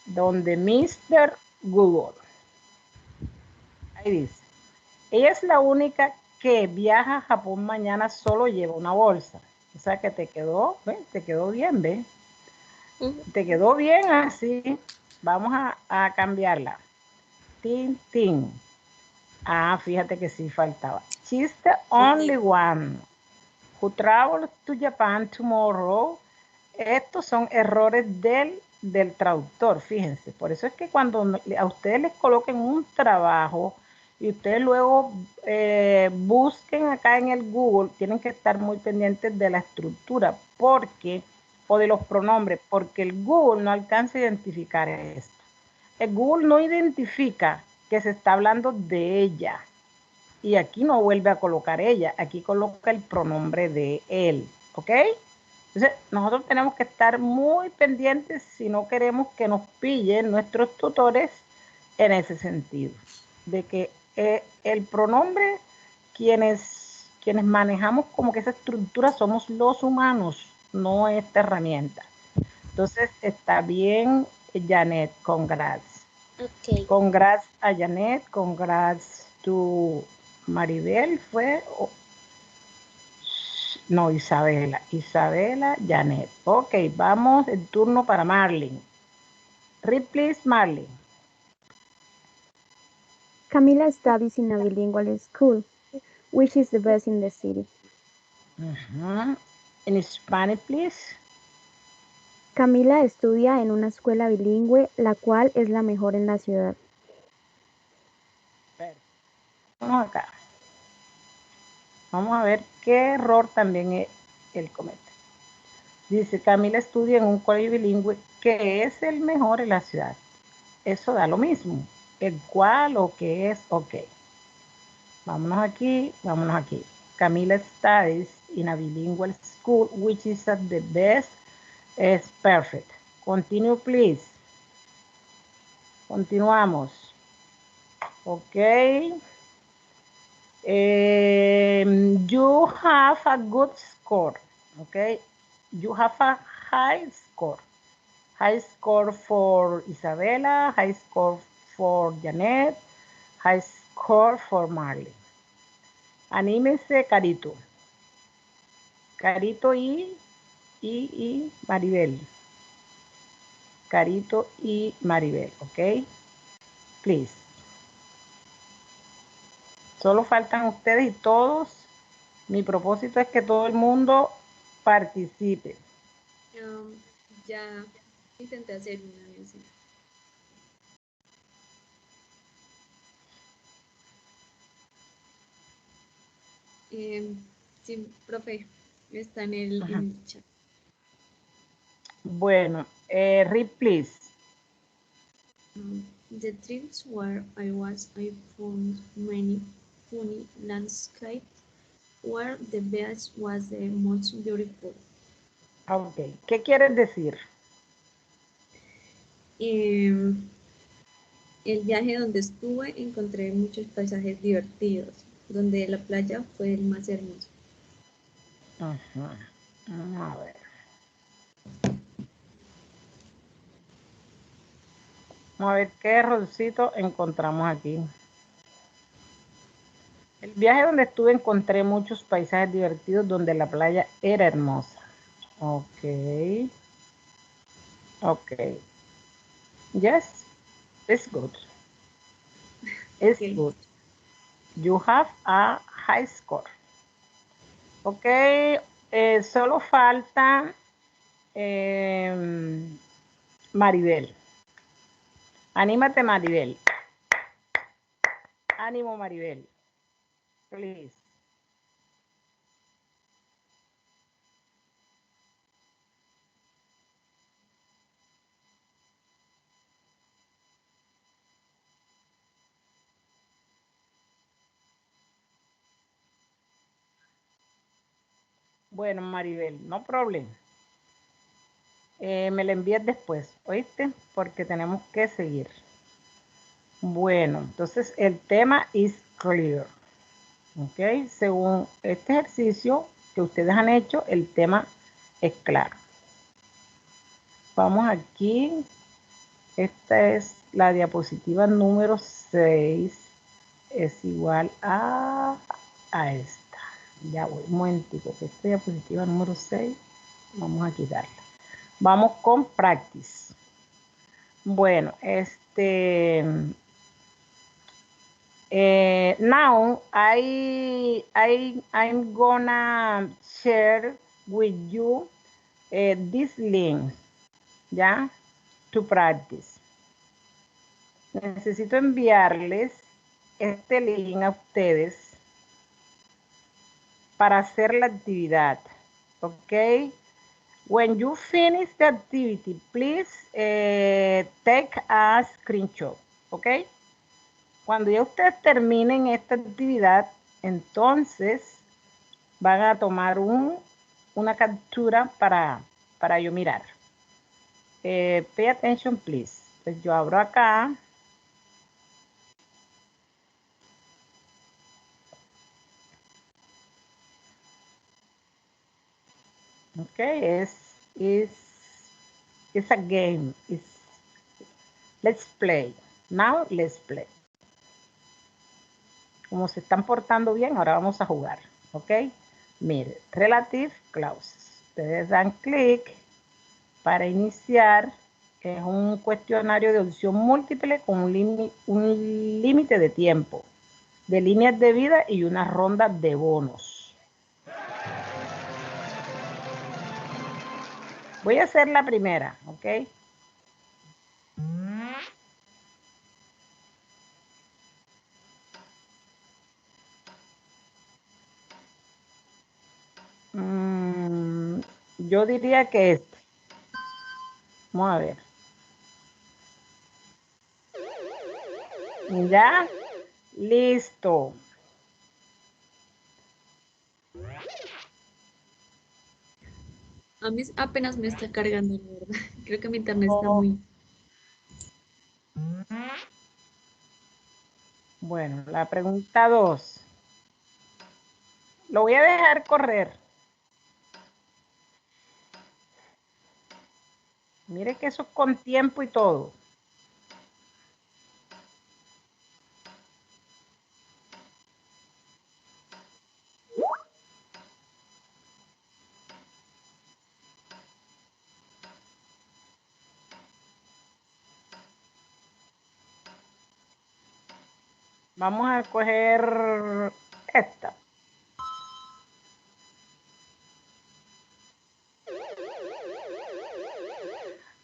Donde Mr. Google. Ahí dice. Ella es la única que viaja a Japón mañana, solo lleva una bolsa. O sea que te quedó, ¿ves? Te quedó bien, ¿ves? Te quedó bien así. Vamos a cambiarla. Tin, tin. Ah, fíjate que sí faltaba. She's the only one who travels to Japan tomorrow. Estos son errores del traductor, fíjense. Por eso es que cuando a ustedes les coloquen un trabajo y ustedes luego busquen acá en el Google, tienen que estar muy pendientes de la estructura, porque, o de los pronombres, porque el Google no alcanza a identificar esto. El Google no identifica que se está hablando de ella. Y aquí no vuelve a colocar ella, aquí coloca el pronombre de él, ¿ok? Entonces, nosotros tenemos que estar muy pendientes si no queremos que nos pillen nuestros tutores en ese sentido, de que el pronombre, quienes manejamos como que esa estructura somos los humanos, no esta herramienta. Entonces, está bien, Janet, congrats. Ok. Congrats a Janet, congrats to Maribel, fue, no, Isabela, Janet. Ok, vamos, el turno para Marlene. Read please, Marlene. Camila studies in a bilingual school, which is the best in the city. In Spanish, please. Camila estudia en una escuela bilingüe, la cual es la mejor en la ciudad. Vamos acá. Vamos a ver qué error también él comete. Dice, Camila estudia en un colegio bilingüe que es el mejor en la ciudad. Eso da lo mismo. El cual o que es, ok. Vámonos aquí, vámonos aquí. Camila studies in a bilingual school, which is at the best. Es perfect. Continue, please. Continuamos. Ok. You have a good score. Okay. You have a high score. High score for Isabela, high score for Janet, high score for Marley. Anímese, Carito. Carito y Maribel. Carito y Maribel, ¿ok? Please. Solo faltan ustedes y todos. Mi propósito es que todo el mundo participe. Ya intenté hacer una vez. Sí, profe, está en el chat. Bueno, read please. The trips where I was, I found many funny landscapes, where the beach was the most beautiful. Ok, ¿qué quieres decir? El viaje donde estuve encontré muchos paisajes divertidos, donde la playa fue el más hermoso. A ver. Vamos a ver qué errorcito encontramos aquí. El viaje donde estuve encontré muchos paisajes divertidos donde la playa era hermosa. Ok. Ok. Yes, it's good. It's Okay. good. You have a high score. Ok. Solo falta Maribel. Anímate, Maribel. Ánimo, Maribel. Please. Bueno, Maribel, no problem. Me la envías después, ¿oíste? Porque tenemos que seguir. Bueno, entonces el tema is clear. ¿Ok? Según este ejercicio que ustedes han hecho, el tema es claro. Vamos aquí. Esta es la diapositiva número 6. Es igual a esta. Ya voy, un momentico, que esta diapositiva número 6, vamos a quitarla. Vamos con practice. Bueno, now I'm gonna share with you this link, ¿ya? To practice. Necesito enviarles este link a ustedes para hacer la actividad, ¿ok? When you finish the activity, please take a screenshot, ¿ok? Cuando ya ustedes terminen esta actividad, entonces van a tomar una captura para yo mirar. Pay attention, please. Pues yo abro acá. Ok, it's a game. Let's play. Now, let's play. Como se están portando bien, ahora vamos a jugar. Ok, mire, relative clauses. Ustedes dan clic para iniciar. Es un cuestionario de opción múltiple con un límite de tiempo, de líneas de vida y una ronda de bonos. Voy a hacer la primera, ¿ok? Yo diría que este. Vamos a ver. ¿Ya? Listo. A mí apenas me está cargando, la verdad. Creo que mi internet está muy... Bueno, la pregunta 2. Lo voy a dejar correr. Mire que eso es con tiempo y todo. Vamos a coger esta.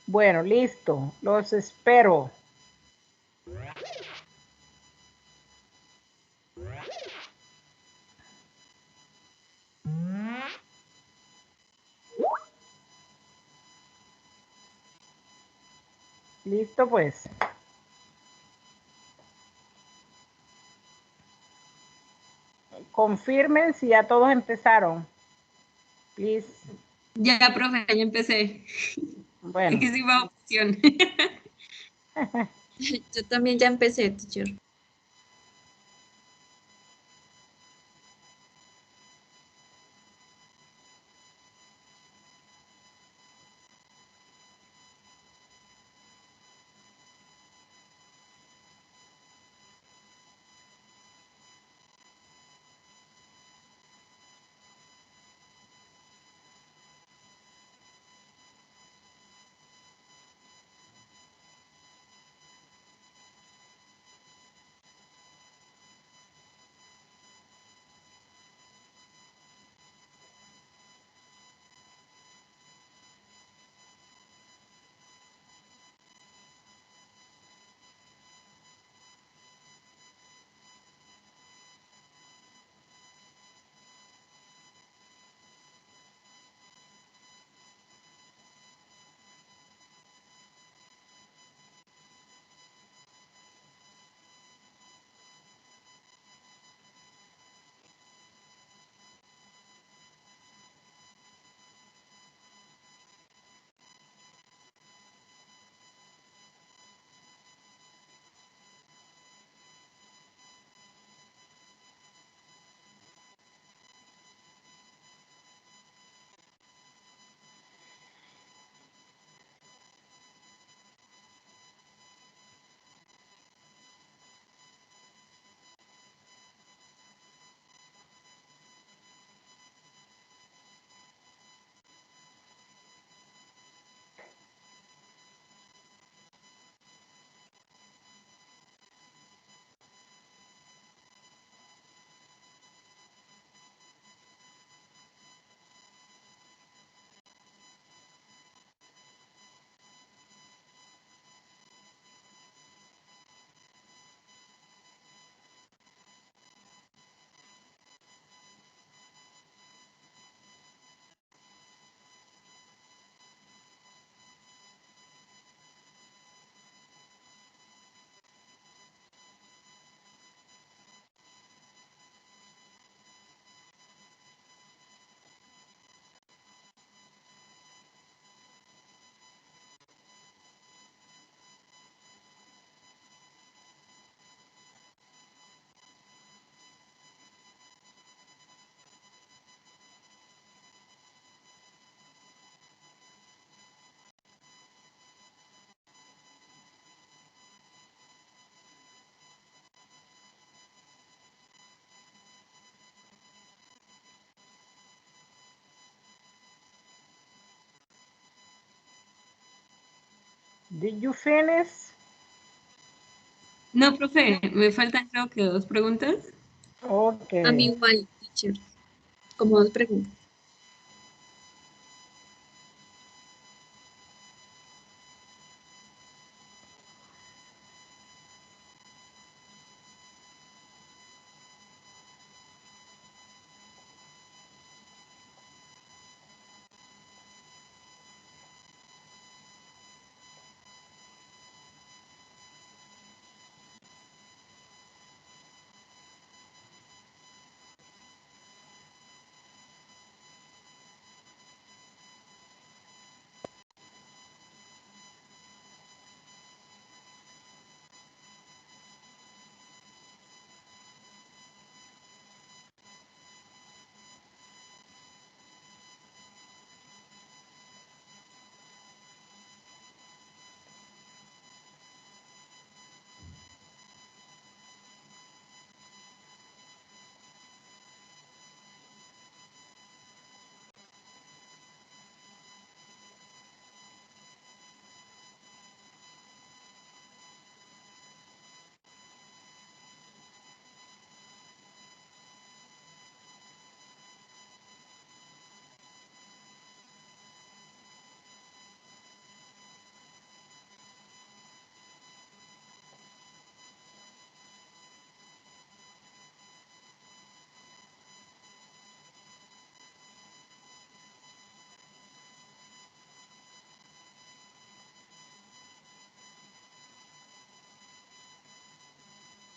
Bueno, listo. Los espero. Listo, pues. Confirmen si ya todos empezaron. Please. Ya, profe, ya empecé. Es Bueno. que sí va opción. Yo también ya empecé, teacher. Did you finish? No, profe, me faltan creo que dos preguntas. A mí Okay. igual, teacher, como dos preguntas.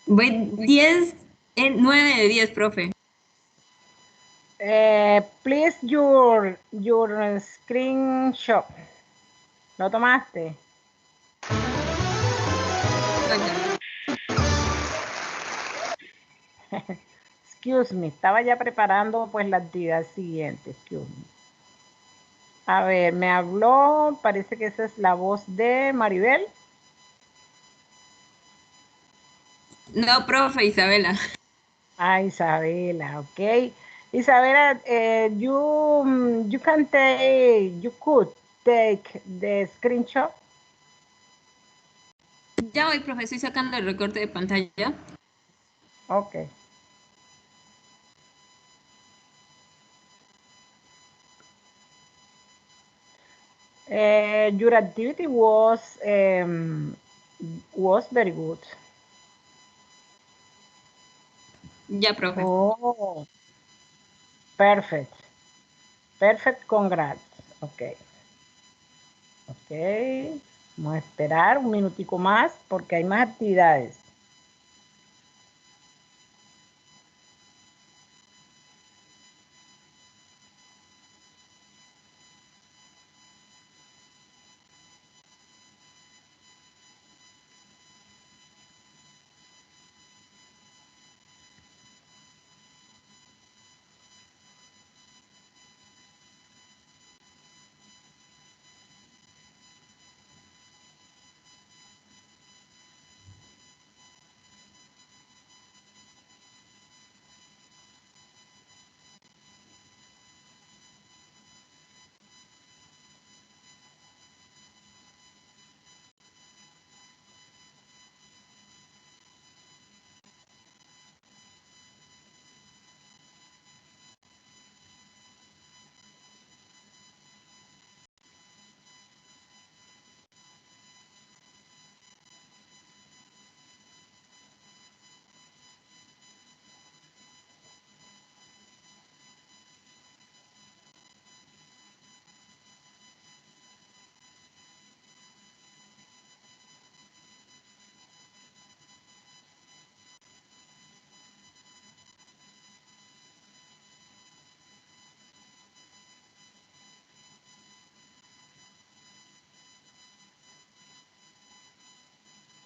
Voy 10, 9 de 10, profe. Please your screenshot. ¿Lo tomaste? Excuse me, estaba ya preparando pues la actividad siguiente. Excuse me. A ver, me habló, parece que esa es la voz de Maribel. No, profe, Isabela. Ah, Isabela, ok. Isabela, you can take, you could take the screenshot. Ya voy, profe, estoy sacando el recorte de pantalla. Okay. Your activity was very good. Ya, profe. Oh, perfect. Perfect, congrats. Okay. Ok. Vamos a esperar un minutico más porque hay más actividades.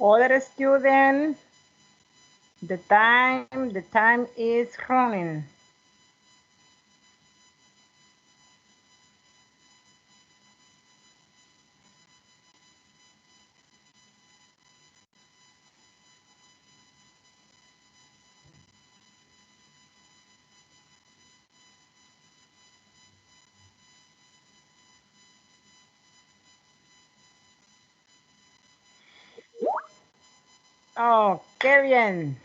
Other student, the time is running. Oh, qué bien.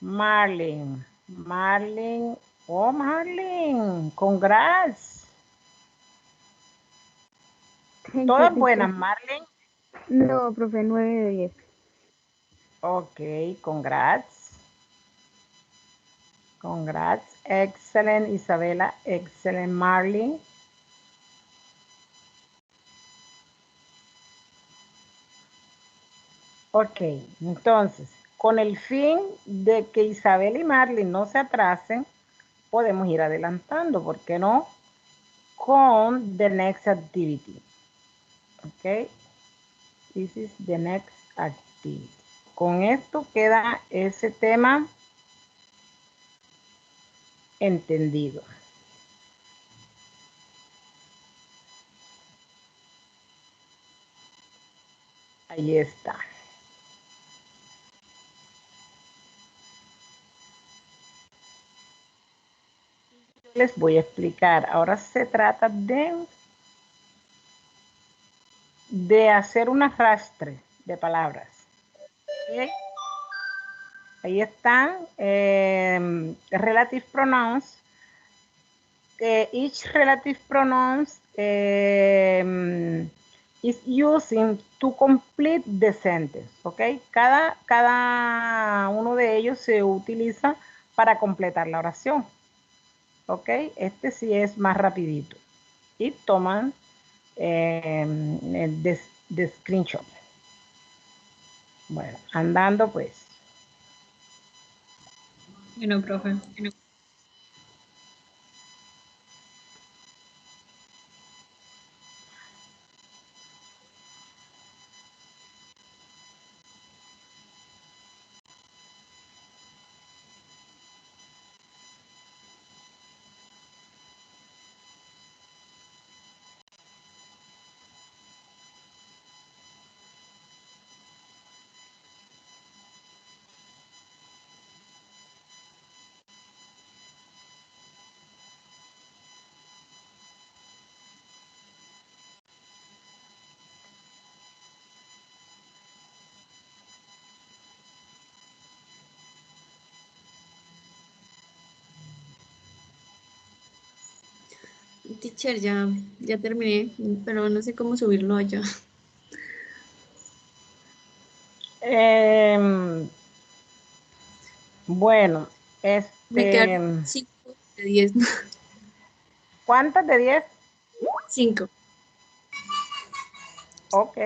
Marlene. Marlene. Oh, Marlene. Congrats. Thank you, Todas teacher. buenas, Marlene. No, profe, 9 de 10. Ok, congrats. Congrats. Excellent, Isabela. Excellent, Marlene. Ok, entonces, con el fin de que Isabel y Marlene no se atrasen, podemos ir adelantando, ¿por qué no? Con the next activity. Ok, this is the next activity. Con esto queda ese tema entendido. Ahí está. Les voy a explicar. Ahora se trata de hacer un arrastre de palabras. ¿Okay? Ahí están relative pronouns. Each relative pronouns is using to complete the sentence. ¿Ok? Cada uno de ellos se utiliza para completar la oración. ¿Ok? Este sí es más rapidito. Y toman de screenshot. Bueno, andando pues. Bueno, profe. Teacher, ya terminé, pero no sé cómo subirlo allá. Bueno, Me quedaron 5 de 10. ¿cuántas de 10? 5. Ok,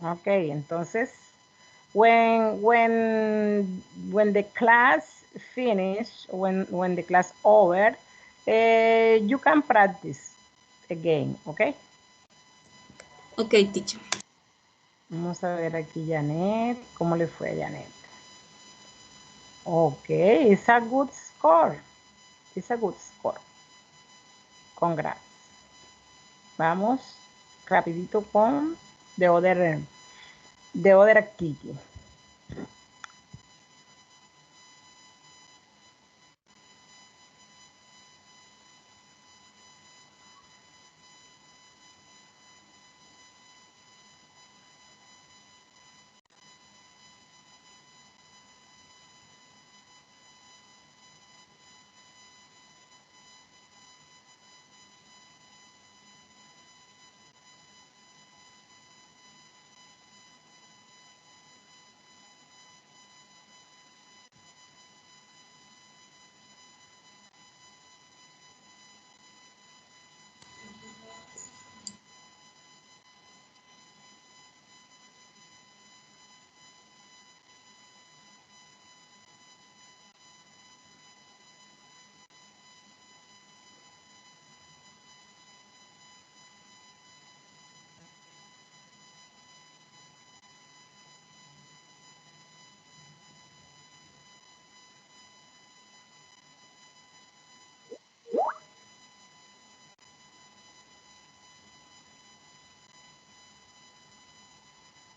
ok, entonces, when the class finish, when the class over, you can practice again, ok? Ok, teacher. Vamos a ver aquí Janet, ¿cómo le fue a Janet? Ok, it's a good score. It's a good score. Congrats. Vamos rapidito con the other activity.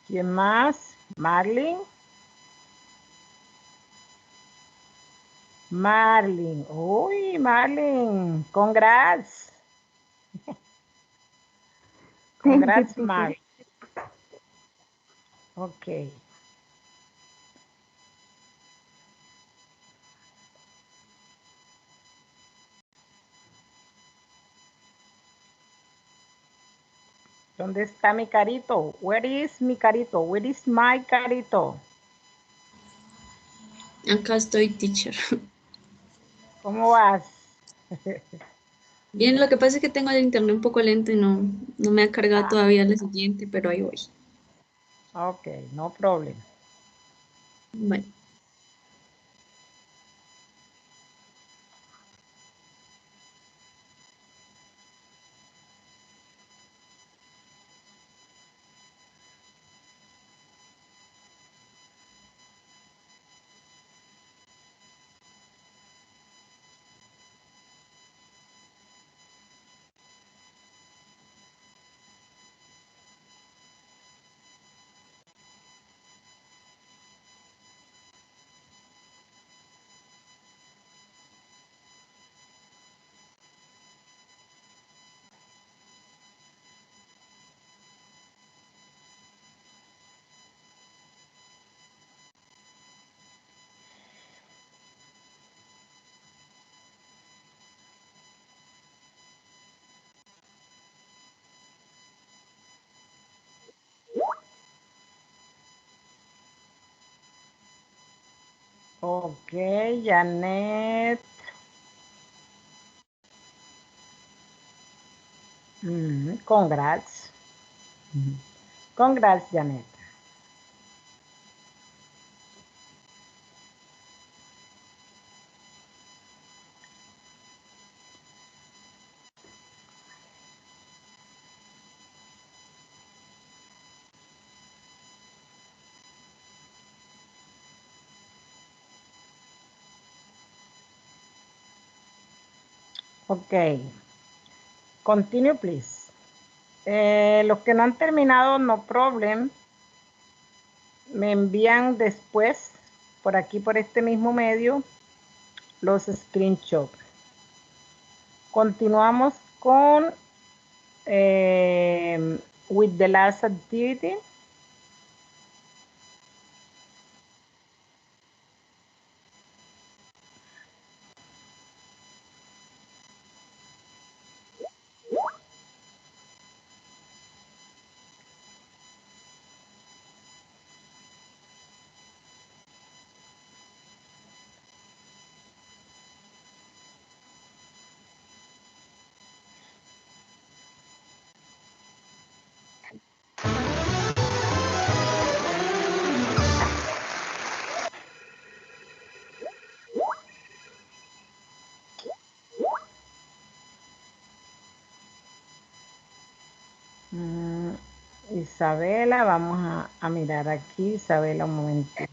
¿Quién más? Marlene. Marlene. Uy, Marlene. Congrats. Thank you, Congrats, teacher. Marlene. Ok. ¿Dónde está mi carito? Where is mi carito? Where is my carito? Acá estoy, teacher. ¿Cómo vas? Bien, lo que pasa es que tengo el internet un poco lento y no me ha cargado todavía la siguiente, pero ahí voy. Ok, no problem. Bueno. Ok, Janet. Congrats. Congrats, Janet. Ok. Continue, please. Los que no han terminado, no problem. Me envían después, por aquí, por este mismo medio, los screenshots. Continuamos con with the last activity. Isabela, vamos a mirar aquí, Isabela, un momento.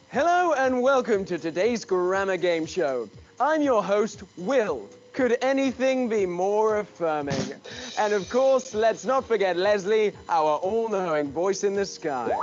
Hello and welcome to today's Grammar Game Show. I'm your host, Will. Could anything be more affirming? And of course, let's not forget Leslie, our all-knowing voice in the sky.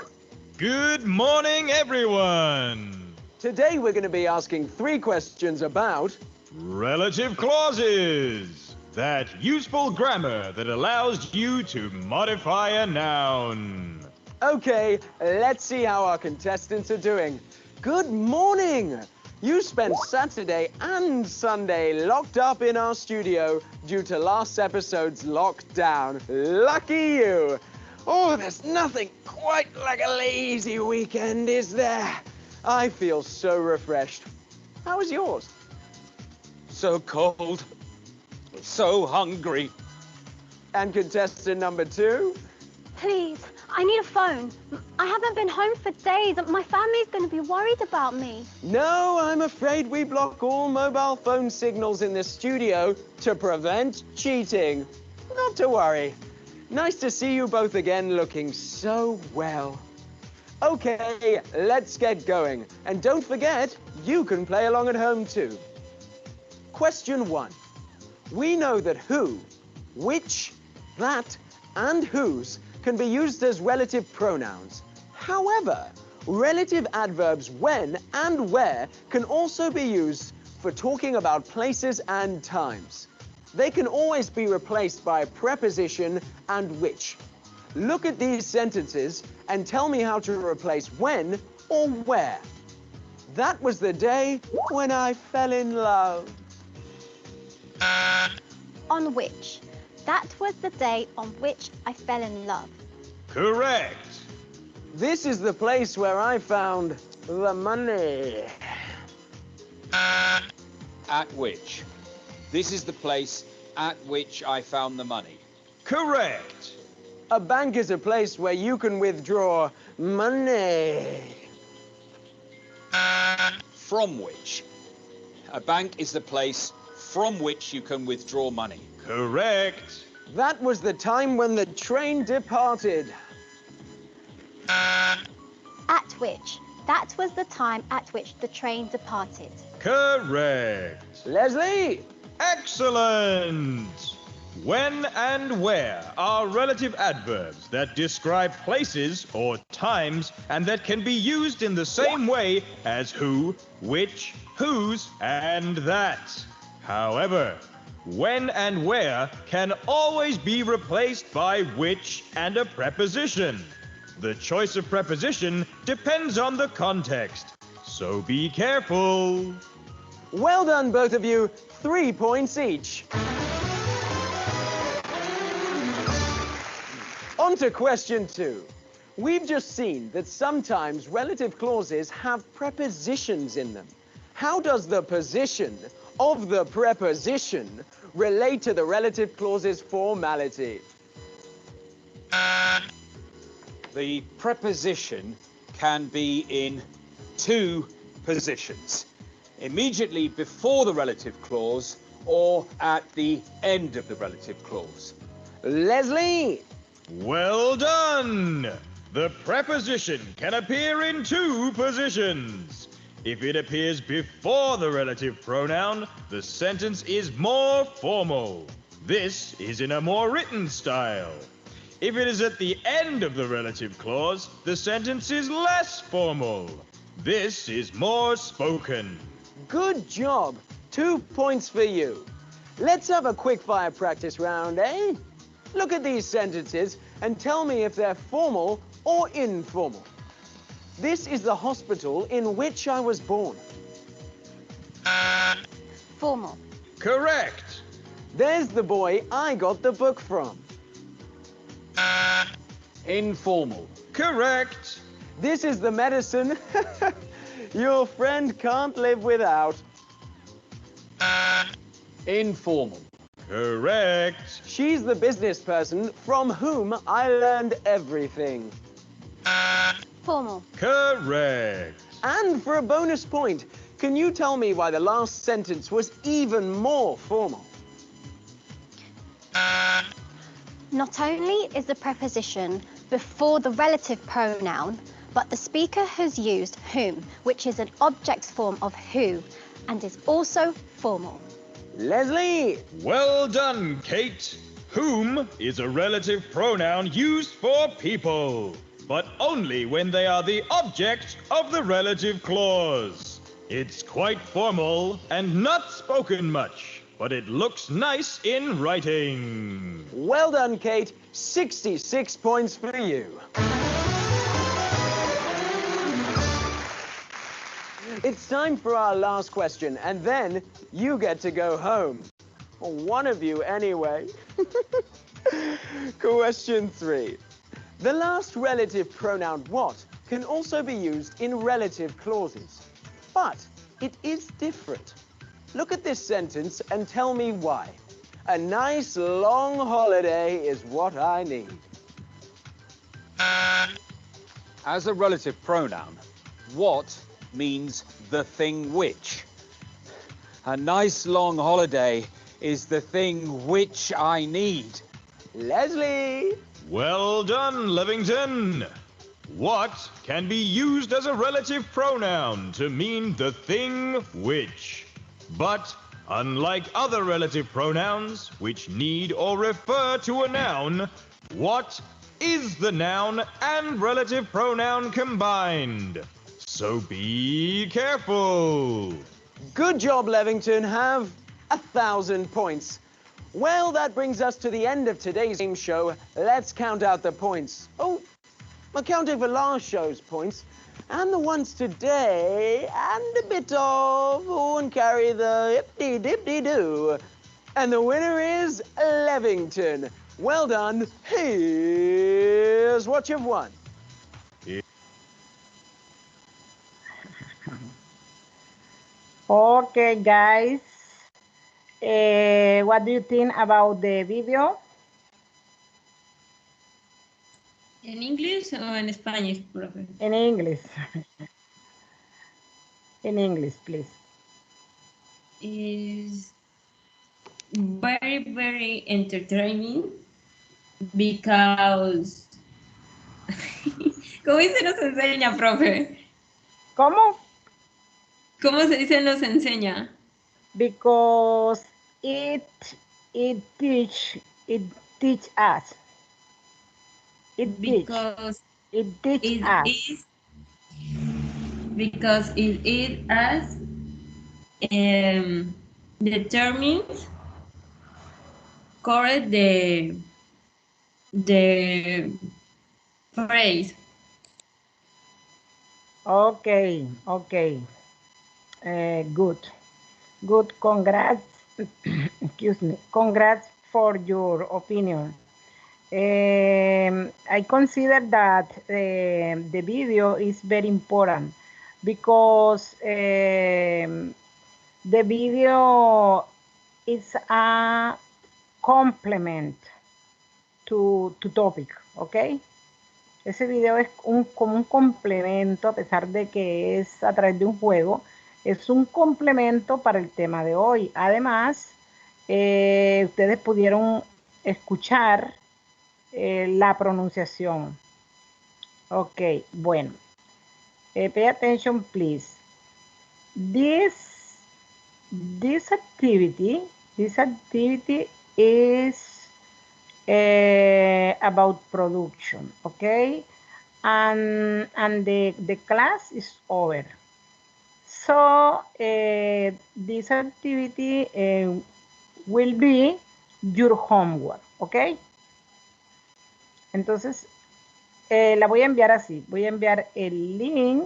Good morning, everyone! Today we're going to be asking 3 questions about Relative clauses. That useful grammar that allows you to modify a noun. Okay, let's see how our contestants are doing. Good morning! You spent Saturday and Sunday locked up in our studio due to last episode's lockdown. Lucky you! Oh, there's nothing quite like a lazy weekend, is there? I feel so refreshed. How was yours? So cold. So hungry. And contestant number 2? Please, I need a phone. I haven't been home for days. My family's going to be worried about me. No, I'm afraid we block all mobile phone signals in the studio to prevent cheating. Not to worry. Nice to see you both again looking so well. Okay, let's get going. And don't forget, you can play along at home too. Question 1. We know that who, which, that, and whose can be used as relative pronouns. However, relative adverbs when and where can also be used for talking about places and times. They can always be replaced by a preposition and which. Look at these sentences and tell me how to replace when or where. That was the day when I fell in love. On which? That was the day on which I fell in love. Correct. This is the place where I found the money. At which? This is the place at which I found the money. Correct. A bank is a place where you can withdraw money. From which? A bank is the place from which you can withdraw money. Correct. That was the time when the train departed. At which? That was the time at which the train departed. Correct. Leslie! Excellent. When and where are relative adverbs that describe places or times and that can be used in the same way as who, which, whose, and that. However, when and where can always be replaced by which and a preposition. The choice of preposition depends on the context, so be careful. Well done, both of you. 3 points each. On to question 2. We've just seen that sometimes relative clauses have prepositions in them. How does the position of the preposition relate to the relative clause's formality? The preposition can be in 2 positions. Immediately before the relative clause or at the end of the relative clause. Leslie! Well done! The preposition can appear in 2 positions. If it appears before the relative pronoun, the sentence is more formal. This is in a more written style. If it is at the end of the relative clause, the sentence is less formal. This is more spoken. Good job. 2 points for you. Let's have a quick fire practice round, eh? Look at these sentences and tell me if they're formal or informal. This is the hospital in which I was born. Formal. Correct. There's the boy I got the book from. Informal. Correct. This is the medicine your friend can't live without. Informal. Correct. She's the business person from whom I learned everything. Formal. Correct. And for a bonus point, can you tell me why the last sentence was even more formal? Not only is the preposition before the relative pronoun, but the speaker has used whom, which is an object form of who, and is also formal. Leslie! Well done, Kate. Whom is a relative pronoun used for people, but only when they are the object of the relative clause. It's quite formal and not spoken much, but it looks nice in writing. Well done, Kate. 66 points for you. It's time for our last question, and then you get to go home. Or one of you, anyway. Question 3. The last relative pronoun what can also be used in relative clauses, but it is different. Look at this sentence and tell me why. A nice long holiday is what I need. As a relative pronoun, what means the thing which. A nice long holiday is the thing which I need. Leslie! Well done, Livington. What can be used as a relative pronoun to mean the thing which? But unlike other relative pronouns, which need or refer to a noun, what is the noun and relative pronoun combined? So be careful. Good job, Levington. Have 1,000 points. Well, that brings us to the end of today's game show. Let's count out the points. Oh, accounting for last show's points, and the ones today, and a bit of who and carry the hippity-dippity-doo. And the winner is Levington. Well done. Here's what you've won. Okay, guys. What do you think about the video? ¿En inglés o en Spanish, profe? In English. In English, please. Is very, very entertaining because... ¿Cómo se nos enseña, profe? ¿Cómo? ¿Cómo se dice nos enseña? Because it teach us. Because it teach us. is because it as determines correct the phrase. Okay, okay. Good. Good. Congrats. Excuse me. Congrats for your opinion. I consider that the video is very important because the video is a complement to topic, ¿ok? Ese video es como un complemento, a pesar de que es a través de un juego, es un complemento para el tema de hoy. Además, ustedes pudieron escuchar la pronunciación. Ok, bueno. Pay attention, please. This activity is about production, okay? And the class is over. So this activity will be your homework, okay? Entonces, la voy a enviar así. Voy a enviar el link.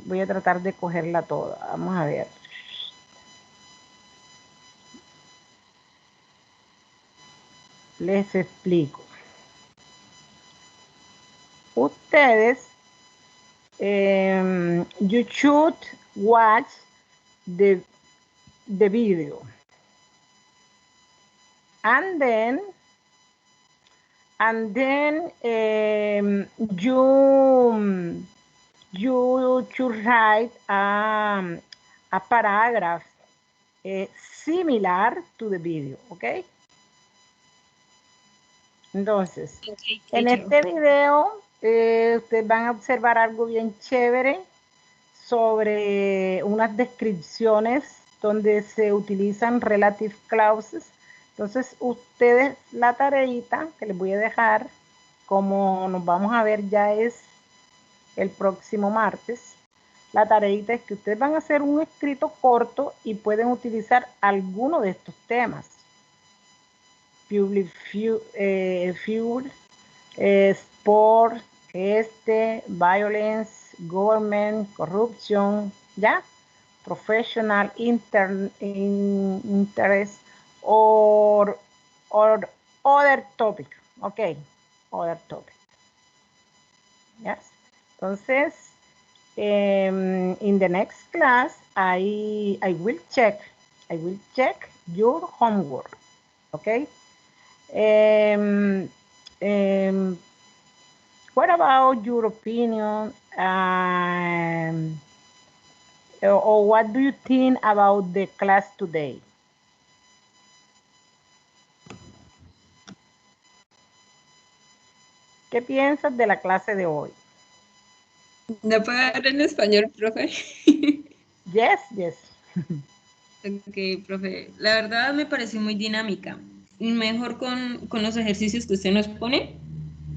Voy a tratar de cogerla toda. Vamos a ver. Les explico. Ustedes, you should watch the video. And then you should write a paragraph similar to the video, ¿ok? Entonces, Okay, en teacher. este video ustedes van a observar algo bien chévere sobre unas descripciones donde se utilizan relative clauses. Entonces, ustedes la tareita que les voy a dejar, como nos vamos a ver ya es el próximo martes, la tareita es que ustedes van a hacer un escrito corto y pueden utilizar alguno de estos temas. Public fuel, sport, violence, government, corruption, ¿ya? Professional interest or other topic, ok, other topic. Yes. Entonces, in the next class, I will check your homework, okay? What about your opinion? Or what do you think about the class today? ¿Qué piensas de la clase de hoy? ¿No puedo hablar en español, profe? Yes, yes. Ok, profe. La verdad me pareció muy dinámica. Y mejor con los ejercicios que usted nos pone,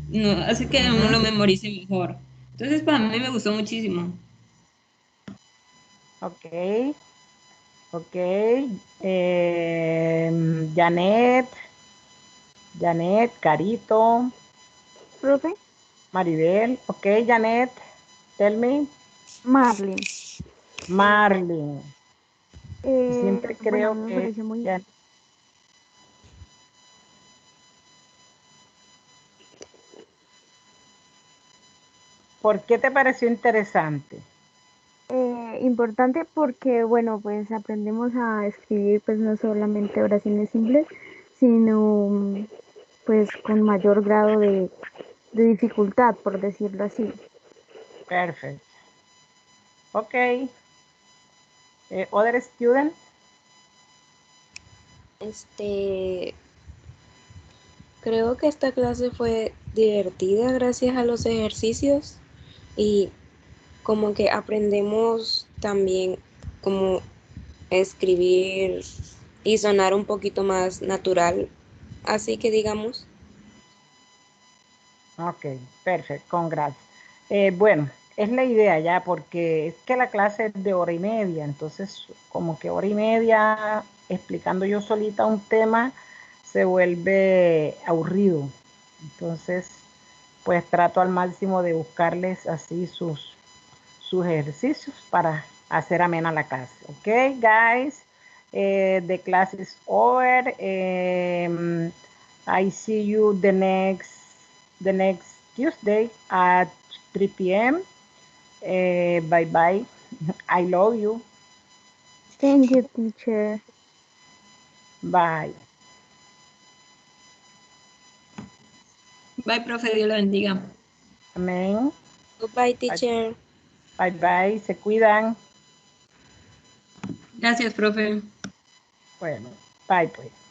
no, hace que uno lo memorice mejor. Entonces, para mí me gustó muchísimo. Ok. Ok. Janet, Carito. Profe, Maribel. Ok, Janet, tell me. Marlin. Marlin. Siempre Bueno, a creo mí me que pareció muy... ¿Por qué te pareció interesante? Importante porque, bueno, pues aprendemos a escribir pues no solamente oraciones simples, sino pues con mayor grado de dificultad, por decirlo así. Perfect. Ok. Other student? Creo que esta clase fue divertida gracias a los ejercicios y como que aprendemos también como escribir y sonar un poquito más natural, así que digamos. Ok, perfecto, congrats. Bueno, es la idea ya, porque es que la clase es de hora y media, entonces como que hora y media explicando yo solita un tema se vuelve aburrido. Entonces, pues trato al máximo de buscarles así sus ejercicios para hacer amena la clase. Ok, guys, the class is over. I see you the next Tuesday at 3 p.m. Bye bye. I love you. Thank you, teacher. Bye. Bye, profe, Dios la bendiga. Amén. Goodbye, teacher. Bye bye. Se cuidan. Gracias, profe. Bueno, bye pues.